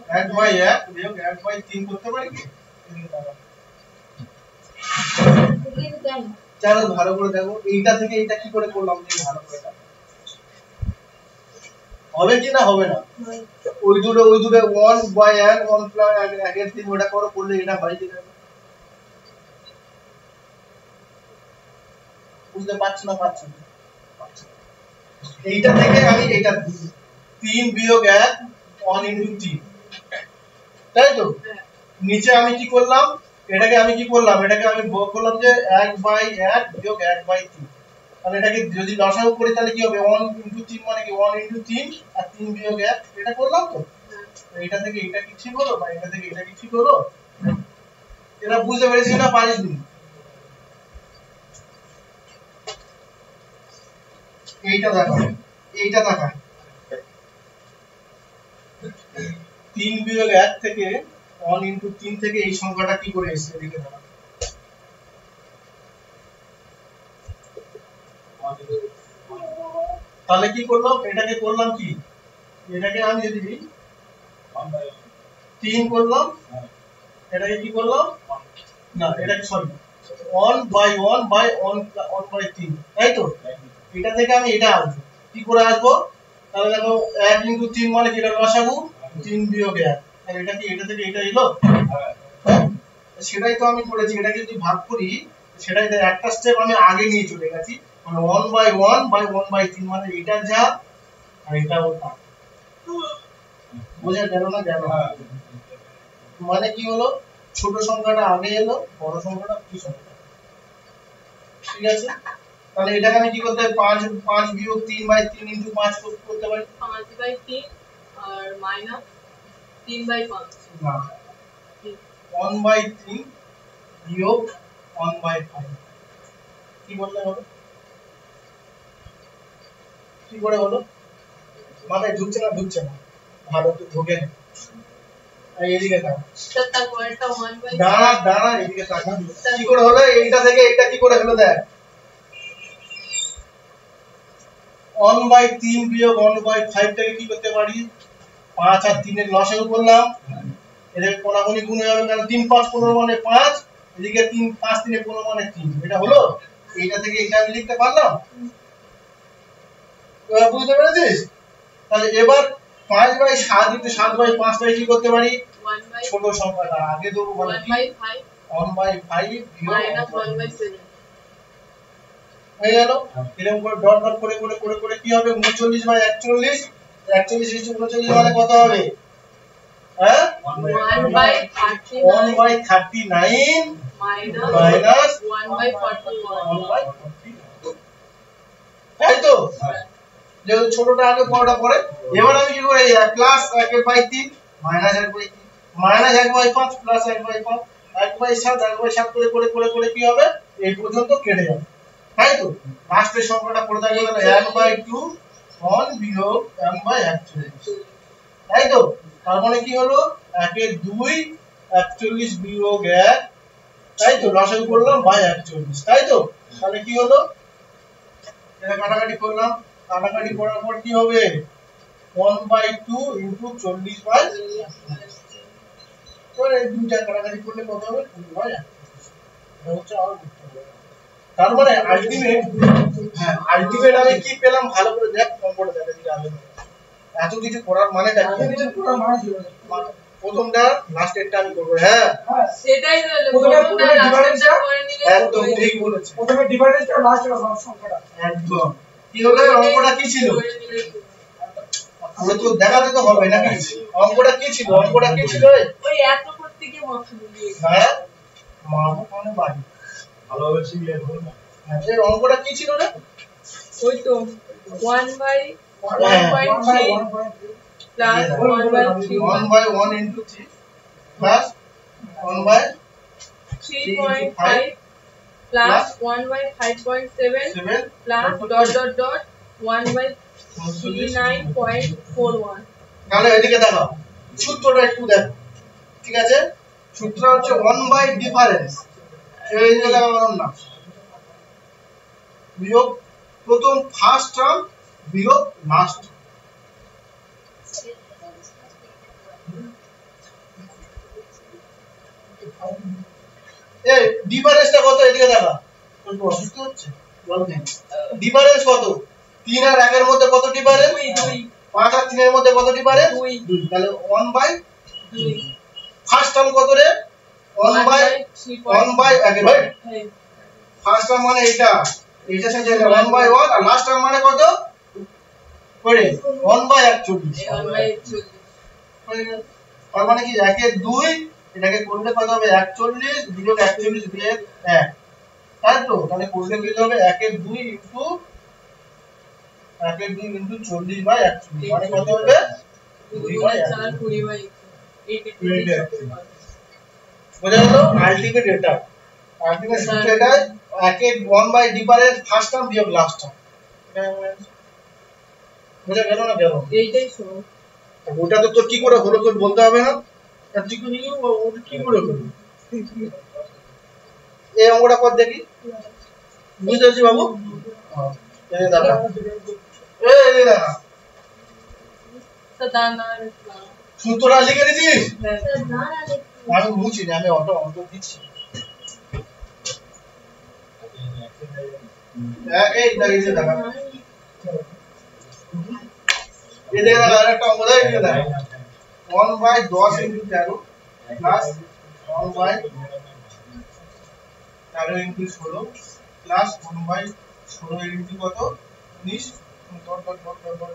1/1 বিয়োগ 1/3 করতে পারি কি এদিকে দাঁড়াও কিন্তু কেন চলো ভালো করে দেখো এইটা থেকে এইটা কি করে করলাম দেখি ভালো করে দেখো হবে কি না হবে না ওই দুটো 1 বাই 1 1 প্লাস 1 এর 3 ওটা করো করলে এটা হয় কি না বুঝতে পারছ না এইটা থেকে আমি এটা 3 বিয়োগ 1 1 ইনটু 3 তাই তো নিচে আমি কি করলাম এটাকে আমি করলাম যে 1 বাই 1 বিয়োগ 1 বাই 3 তাহলে এটাকে যদি লসাগু করি তাহলে কি হবে 1 ইনটু 3 মানে কি 1 ইনটু 3 আর 3 বিয়োগ 1 এটা করলাম তো এটা থেকে এটা কি ঠিক হলো বা এটা থেকে এটা কি ঠিক হলো এরা বুঝতে পেরেছিস না পারিসনি এইটা দেখো 3 বিয়োগ 1 থেকে 1 ইনটু 3 থেকে এই সংখ্যাটা কি করে এসেছে এদিকে দেখো তাহলে কি করলাম এটাকে করলাম কি এটাকে আমি যদি 3 করলাম এটাকে কি করলাম না এটাকে সরি 1 বাই 1 বাই 1 বাই 3 তাই তো এটা থেকে আমি এটা আসবো কি করে আসবো তাহলে দেখো 1 ইনটু 3 মানে কি এটা লসাগু 3 বিয়োগ 1 তাহলে এটা কি এটা থেকে এটা এলো সেটাই তো আমি করেছি এটাকে যদি ভাগ করি সেটাই একটা স্টেপ আমি আগে নিয়ে চলে গেছি মানে 1 বাই 1 বাই 1 বাই 3 মানে এটা যা আর এটা ওটা বুঝা গেল না মানে কি হলো ছোট সংখ্যাটা আগে এলো বড় সংখ্যাটা পিছনে ঠিক আছে তাহলে এটাকে আমি কি করতে পারি 5 বিয়োগ 3 বাই 3 ইনটু 5 করতে পারি 5 বাই 3 আর মাইনাস 3 বাই 5 না 1 বাই 3 বিয়োগ 1 বাই 5 কি বললে হবে কি করে হলো মাথায় ঢুকছে না ভালো তো ঢোকে না এইদিকে তাকা তারপরটা 1 বাই দাঁড়া এইদিকে তাকা কি করে হলো এইটা থেকে এটা কি করে হলো দেখ 1 বাই 3 বিয়োগ 1 বাই 5 টাকে কি করতে পারি 5 আর 3 এর লসাগু করলাম এদের কোণাগুণি গুণ হয়ে যাবে কারণ 3 5 15 মানে 5 এদিকে 3 5 3 এ 15 মানে 3 এটা হলো এইটা থেকে এটা আমি লিখতে পারলাম এবার বুঝতে পেরেছিস তাহলে এবার 5 বাই 7 ইনটু 7 বাই 5 টাকে কি করতে পারি 1 বাই ছোট সংখ্যাটা আগে দেবো মানে 1 বাই 5 1 বাই 5 মাইনাস 1 বাই 7 হয়ে গেল এরকম করে ডট ডট করে কি হবে 39 বাই 41 41 ইনটু 39 মানে কত হবে হ্যাঁ 1 by 1 by 39 minus 1 by 41 1 by 40 তাই তো যেহেতু ছোটটা আগে বড়টা পরে এবার আমি কি করে plus 1 by 3 minus 1 by 3 minus 1 by 5 plus 1 by 5 1 by 7 করে কি হবে এই পর্যন্ত কেটে যাবে তাই তো লাস্টের সংখ্যাটা পড়ে থাকবে তাহলে 1 বাই 2 1 বিয়োগ 1 বাই 41 তাই তো তার মানে কি হলো 1 এর 2 41 বিয়োগ 1 তাই তো লসাগু করলাম বাই 41 তাই তো তাহলে কি হলো এটা কাটাকাটি করলাম কাটাকাটি করার পর কি হবে 1 বাই 2 ইনটু 40 বাই তাহলে এই দুইটা কাটাকাটি করলে কত হবে 2 বাই 41 এটা হচ্ছে আর তার মানে আলটিমেট আমি কি পেলাম ভালো করে দেখ অঙ্কটা দেখা দিলে আগে এত কিছু করার মানে কি প্রথমটা লাস্টেরটা আমি করব হ্যাঁ সেটাই হলো প্রথমটা লাস্টটা করে নিলে একদম ঠিক বলেছে প্রথমে ডিফারেন্সটা লাস্টের সংখ্যাটা একদম কি হলো অঙ্কটা কি ছিল পুরো তো দেখাতে তো হবে নাকি অঙ্কটা কি ছিল ওই এত করতে গিয়ে মাথা ঘুরিয়ে হ্যাঁ মামু কোনে বাড়ি ভালোভাবে শিখলে হবে না এই অঙ্কটা কি ছিল রে ওই তো 1 by 1.3 plus 1 by 3 1 by 1 into 3 plus 1 by 3.5 plus 1 by 5.7 7 plus dot 1 by 39.41 তাহলে এদিকে দেখো সূত্রটা একটু দেখো ঠিক আছে সূত্র হচ্ছে 1 by ডিফারেন্স এই যে লাগালাম না বিয়োগ প্রথম ফার্স্ট টার্ম বিয়োগ লাস্ট এই ডিফারেন্সটা কত এদিকে দেখা একটু অসুস্থ হচ্ছে বল দেন ডিফারেন্স কত 3 আর 1 এর মধ্যে কত ডিফারেন্স 2 5 আর 3 এর মধ্যে কত ডিফারেন্স? 2। তাহলে 1/2। ফার্স্ট টার্ম কত রে? 1/1 আগে ভাই ফার্স্ট টার্ম মানে এটা এইটার সাথে এটা 1/1 আর লাস্ট টার্ম মানে কত? করে 1/41 তার মানে কি 1 এর 2 এটাকে করলে কত হবে? 41 বিয়োগ 41 বিয়োগ 1 তাই তো? তাহলে করলে কি হবে? 1 এর 2 ইনটু 1 এর 2 ইনটু 40/41 মানে কত হবে? 2/4 বোঝা গেল? আলটিমেট এটা আলটিমেট সূত্র এটা 1 এর 1 ডিফারেন্স ফার্স্ট টার্ম বিয়োগ লাস্ট টার্ম। বোঝা গেল না? গেল এইটাই শুনো। ওটা তো তোর কি করে হলো তোর বলতে হবে না? তার কি করে ওটা কি করে হলো? এই অঙ্কটা কর দেখি। বুঝতে পারছিস বাবু? এই দেখা এই দেখা তো দানা সূত্রটা লিখে নিছিস? স্যার না না দেখুন। আমি বুঝছি না, আমি অটো অঙ্ক দিচ্ছি। এই দেখা ये देखा डायरेक्ट ऑफ बोला ये था 1/10 into 13 plus 1/13 into 16 plus 1/16 into কত 19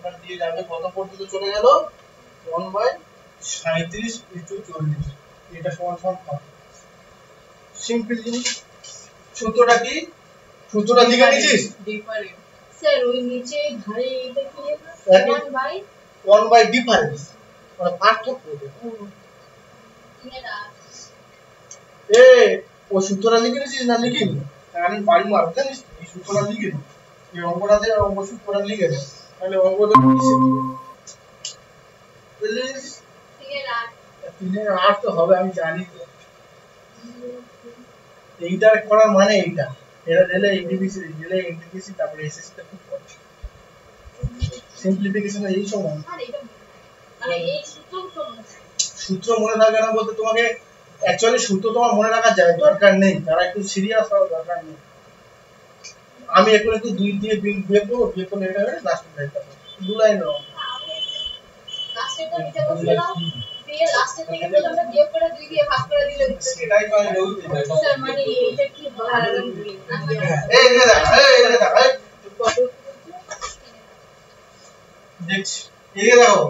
ডট দিয়ে যাবে কত পর্যন্ত চলে গেল 1/37 into 40 এটা সমান সমান কত? সিম্পল জিনিস। সূত্রটা কি? সূত্রটা লিখে নিছিস? ডিফারেন্স স্যার ওই নিচে ধারে এটা কি লেখা? 1 ডিফারেন্স মানে পার্থক্য। 3 এর 8 এ ও সূত্রটা লিখে নিছিস না লিখিনি? আমি বাড়ি মার জানিস এই সূত্রটা লিখে নি। এই অঙ্কটাতে অঙ্ক সূত্রটা লিখে দে তাহলে অঙ্কটা কিসে প্লিজ 3 এর 8 3 এর 8 তো হবে আমি জানি তো। এইটা করার মানে এইটা এটা দিলে এনটিপিসি তারপরে এসএসসি টা খুব কষ্ট। সিম্পলিফিকেশন এই সমান আর এটা মানে এই সূত্র তো মনে থাকে। সূত্র মনে থাকে না বলতে তোমাকে অ্যাকচুয়ালি সূত্র তোমার মনে রাখার যায় দরকার নেই, যারা একটু সিরিয়াস হওয়ার দরকার নেই। আমি এখন একটু 2 দিয়ে বিয়োগ করবো, বিয়োগ করলে এটা হবে লাস্ট লাইনটা 2 লাইন রং লাস্টেরটা নিচে বসলাম দিয়ে লাস্টের থেকে তো আমরা বিয়োগ করে 2 দিয়ে ভাগ করে দিলে সেটাই তো আমি বলছি। স্যার মানে এটা কি হয়? এই যে দেখ এই দেখছি এই দেখো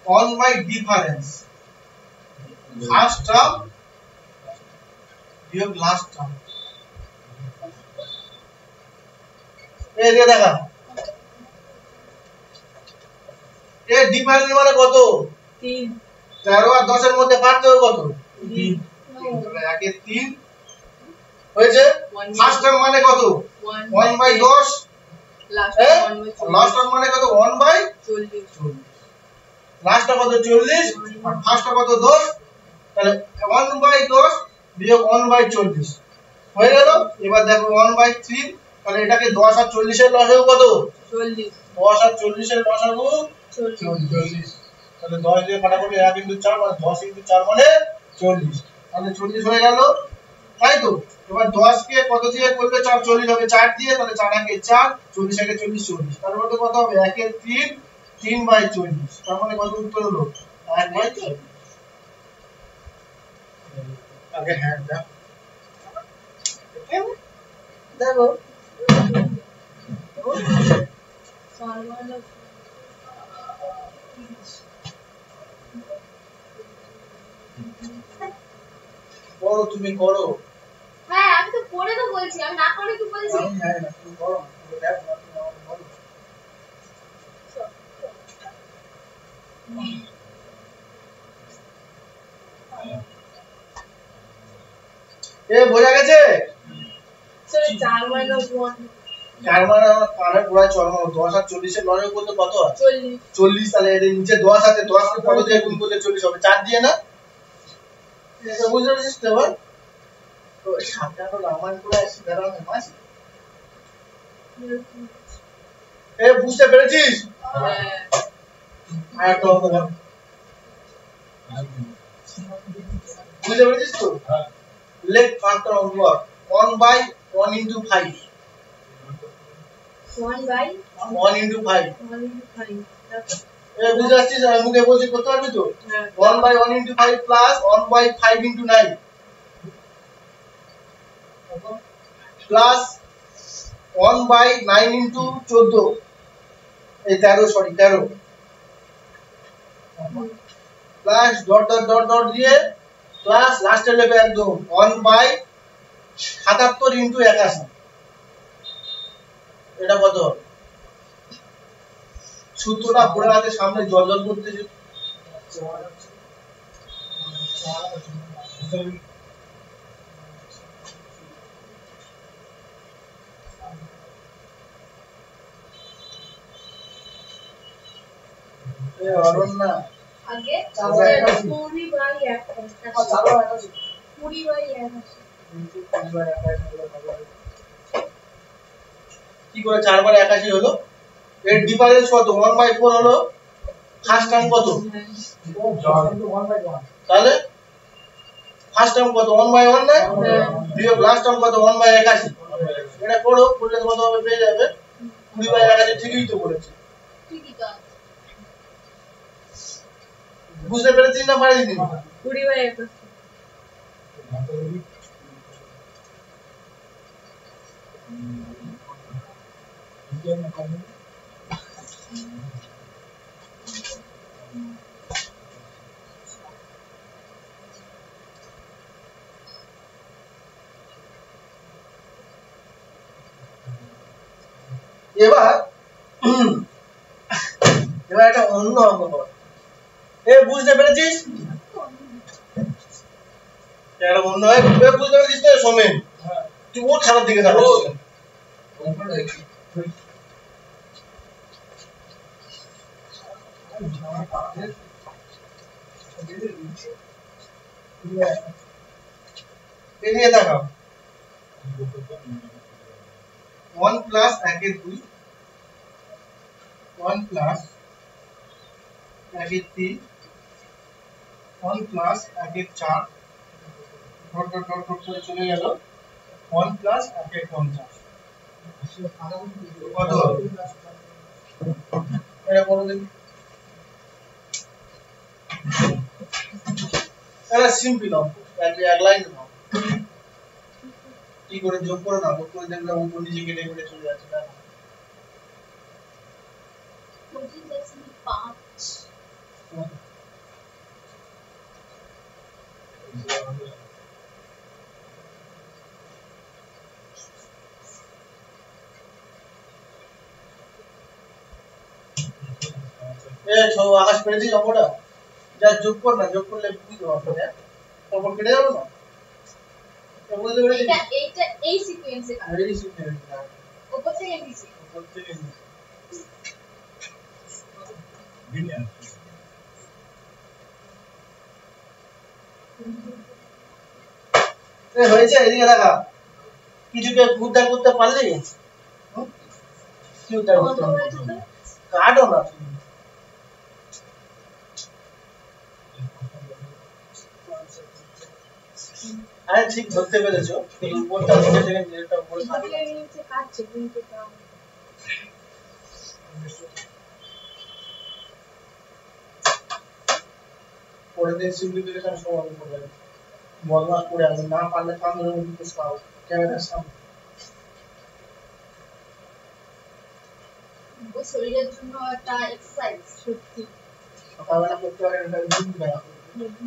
on by difference first term বিয়োগ লাস্ট টার্ম এই যে দেখা এই ডিফারেন্স মানে কত? 3 13 আর 10 এর মধ্যে পার্থক্য কত? 3 তাহলে 1 এর 3 হয়েছে। ফার্স্ট টার্ম মানে কত? 1/10 লাস্ট লাস্ট টার্ম মানে কত? 1/40 লাস্টটা কত? 40 আর ফার্স্টটা কত? 10 তাহলে 1/10 বিয়োগ 1/40 হয়ে গেল। এবার দেখো 1/3 তাহলে এটাকে 10 আর 40 এর লসাগু কত? 40 10 আর 40 এর লসাগু 40 তাহলে 10 দিয়ে কাটাকুটি 1 into 4 মানে 10 into 4 মানে 40 তাহলে 40 হয়ে গেল তাই তো। এবার 10 কে কত দিয়ে করলে 4 40 হবে 4 দিয়ে তাহলে 4 একে 4 40 একে 40 40 তার মানে কত হবে 1 এর 3 3/40 তার মানে কত উত্তর হলো 1/40 আগে হ্যাঁ দাও দেখো সর্বনাশ করো তুমি করো। হ্যাঁ আমি তো পড়ে তো বলছি, আমি না করে কি বলছি? আমি জানি না তুমি করো না, তুমি দেখো না, তুমি আমাকে বলো। এ বোঝা গেছে? স্যার 4 - 1 4 মানে আমার কানের গোড়ায় চড়ানো 10 আর 40 এর লড়াই করতে কত আছে? 40 40 তাহলে এর নিচে 10 আছে 10 কে কত দিয়ে গুণ করলে 40 হবে? 4 দিয়ে না? এটা বুঝতে পারছিস তো এবার? তো সাবধানে রামায়ণ করে আসি দাঁড়ানো মাস। এ বুঝতে পেরেছিস? আর একটা অঙ্ক বল। বুঝতে পেরেছিস তো? লেট ফার্স্ট অঙ্ক 1/1 into 5 1/1 1 into 5 into 5 এ বুঝতে পারছিস? আমি মুখে বলছি করতে পারবি তো? হ্যাঁ 1/1 into 5 plus 1/5 into 9 plus 1/9 into 14 এই 13 sorry 13 plus dot dot dot dot দিয়ে প্লাস লাস্টে লেখা একদম 1/77 into 81 এটা কত হবে? সূত্রটা পড়ে আছে সামনে জল জল করতেছে। এ অরণ্যা আগে তারপরে 20/81 20/81 কি করে 4/81 হলো? এর ডিফারেন্স কত? 1/4 হলো। ফার্স্ট টার্ম কত? তাহলে ফার্স্ট টার্ম কত? 1/1 না? বিয়োগ লাস্ট টার্ম কত? 1/81 এটা করো, করলে কত হবে পেয়ে যাবে 20/81 ঠিকই তো বলেছি। ঠিকই তো আছে। বুঝতে পেরেছিস না পারিস নি? 20/81 এবার একটা অন্য অঙ্ক কর। এ বুঝতে পেরেছিস? একটা অন্য হয় বুঝতে পেরেছিস তো সোমেন? তুই ওর খারাপ দিকে তাকাচ্ছিস। এদিকে তাকাও। 1 প্লাস 1 এর 2 1 প্লাস 1 এর 3 1 প্লাস 1 এর 4 ডট ডট ডট ডট করে চলে গেল 1 প্লাস 1 এর 50 কত হবে? এটা করো দেখি। এটা সিম্পল অঙ্ক, এক লাইন নাও। কি করে যোগ করে না, যোগ করে দেখলে উপর নিচে কেটে কেটে চলে যাচ্ছে না। 25 এ সব আকাশ পেরেছিস অঙ্কটা? যা যোগ কর না, যোগ করলে বুঝতে পারবে না, তারপর কেটে যাবে না। এটা বুঝতে পেরেছিস? এইটা এই সিকোয়েন্সে কাজ। আর এই সিস্টেম উপর থেকে নিচে। উপর থেকে নিচে। এ হয়েছে, এদিকে দেখা। কিছুকে উদ্ধার করতে পারলি? কি উদ্ধার করতে কত পারলি? হয়েছে তো? কাটও না। আরে ঠিক ধরতে পেরেছো, কিন্তু উপরটা নিচে থেকে নিচেটা উপরে উপর কাটে। থেকে নিচে কাটছে কিন্তু তাও। পরের দিন সিম্পলিফিকেশন সমাধান করবে। বদমাস করে আমি না পারলে কান ধরে উঠতে পাও ক্যামেরার সামনে। ও শরীরের জন্য একটা এক্সারসাইজ সত্যি। সকালবেলা করতে পারে এটা ঘুম দেওয়া।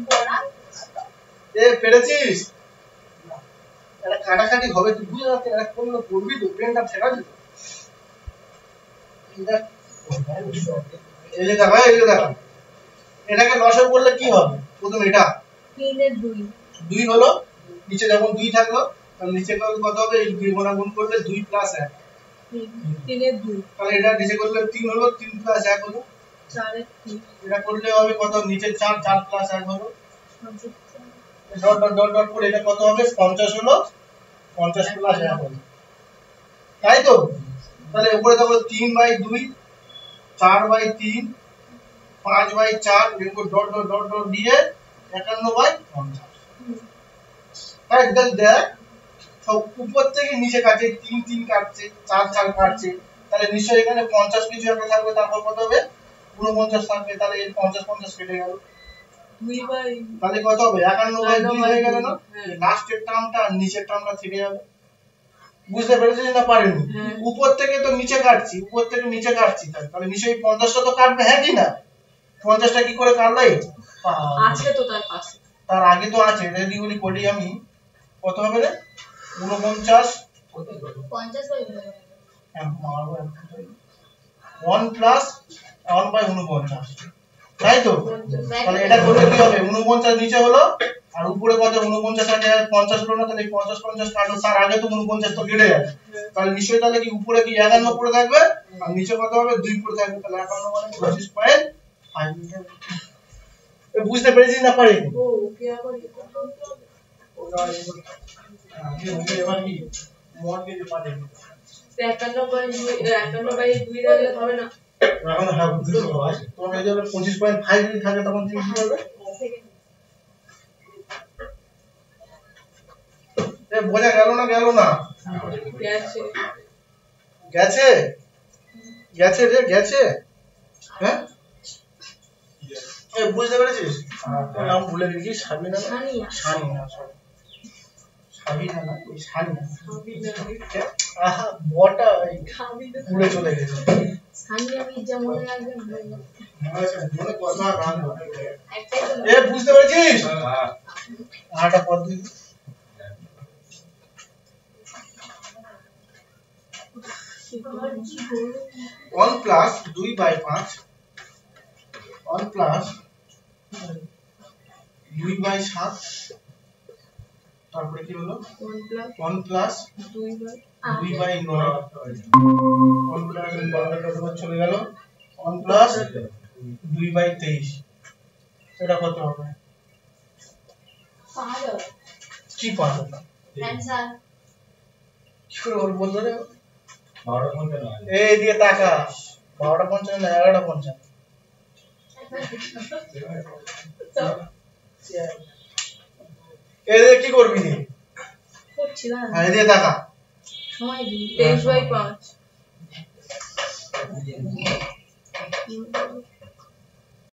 পড়া এ পেরেছিস? এটা কাটাকাটি হবে, তুই বুঝে যাচ্ছে এটা কোন করবি তো, পেনটা ছেড়া দিত। এই যে দেখা, এই যে দেখা। এটাকে লসাগু করলে কি হবে? প্রথম এটা 3 এর 2 2 হলো, নিচে যখন 2 থাকলো তাহলে নিচে কত হবে? এই 2 গুণ করলে 2 প্লাস 1, 3 এর 2 তাহলে এটা নিচে করলে 3 হলো, 3 প্লাস 1 হলো। 4 এর 3 এটা করলে হবে কত? নিচে 4, 4 প্লাস 1 হলো। 54 ডট ডট ডট ডট করে এটা কত হবে? 50 হলো, 50 প্লাস 1 হলো, তাই তো? তাহলে উপরে দেখো 3/2, 4/3, 5/4 এরপর ডট ডট ডট ডট দিয়ে 51/50। তাই দেখ সব উপর থেকে নিচে কাটছে, 3 3 কাটছে, 4 4 কাটছে, তাহলে নিশ্চয়ই এখানে 50 কিছু একটা থাকবে, তারপর কত হবে? 49 থাকবে, তাহলে এর 50 কেটে গেল, 2 বাই তাহলে কত হবে 51/2 হয়ে গেল না? হ্যাঁ। লাস্টের টার্মটা আর নিচের টার্মটা থেকে যাবে। বুঝতে পেরেছিস না পারেনি? হ্যাঁ। উপর থেকে তো নিচে কাটছি, উপর থেকে নিচে কাটছি, তাহলে নিচেই 50টা তো কাটবে, হ্যাঁ কি না? 50টা কি করে কাটলো? আছে তো তার পাশে। তার আগে তো আছে, রেডি বলি করি আমি। কত হবে রে? 49 50/49 1 প্লাস 1/49, তাই তো? তাহলে এটা করলে কি হবে? 49 নিচে হলো আর উপরে কত? 49 আছে, 50 হলো না, তাহলে 50 কাটলো, তার আগে তো 49 তো কেটে যাবে, তাহলে নিশ্চয়ই তাহলে কি উপরে কি 51 পড়ে থাকবে আর নিচে কত হবে? 2 পড়ে থাকবে, তাহলে 51 মানে 25.5 মিটার। বুঝতে পেরেছিস না পারি? ও ওকে আবার কি করতে হবে? এবার কি মর্গেজ পারে 51/2 রাখলে হবে না। এখন হ্যাঁ বুঝতে পারছি। তোমার এই যে 25.5 যদি থাকে তখন তুমি কি করবে? বোঝা গেল না? গেল না? গেছে গেছে গেছে রে, গেছে। হ্যাঁ বুঝতে পেরেছিস? তোর নাম ভুলে গেছি, সাবিনা না? সানিয়া, সাবিনা না, ওই সানিয়া। আহা বটা পুড়ে চলে গেছে। সানিয়া মির্জা মনে রাখবেন আচ্ছা মনে কথা রাখব। একটাই তো বুঝতে পেরেছিস? আটা পদ্ধতি 1 প্লাস 2/5 1 প্লাস 2/7, তারপরে কি হলো? 1 প্লাস 2/9, 1 প্লাস চলে গেল 1 প্লাস 2/23, এটা কত হবে? পাহাড় কি পারবে না? অ্যানসার কি করে ওর বলতো রে? 12.55 এই দিয়ে টাকা 12.55 না 11.55। এই কি করবি রে? করছি না হ্যাঁ এই দিয়ে টাকা সময় দিই 23/5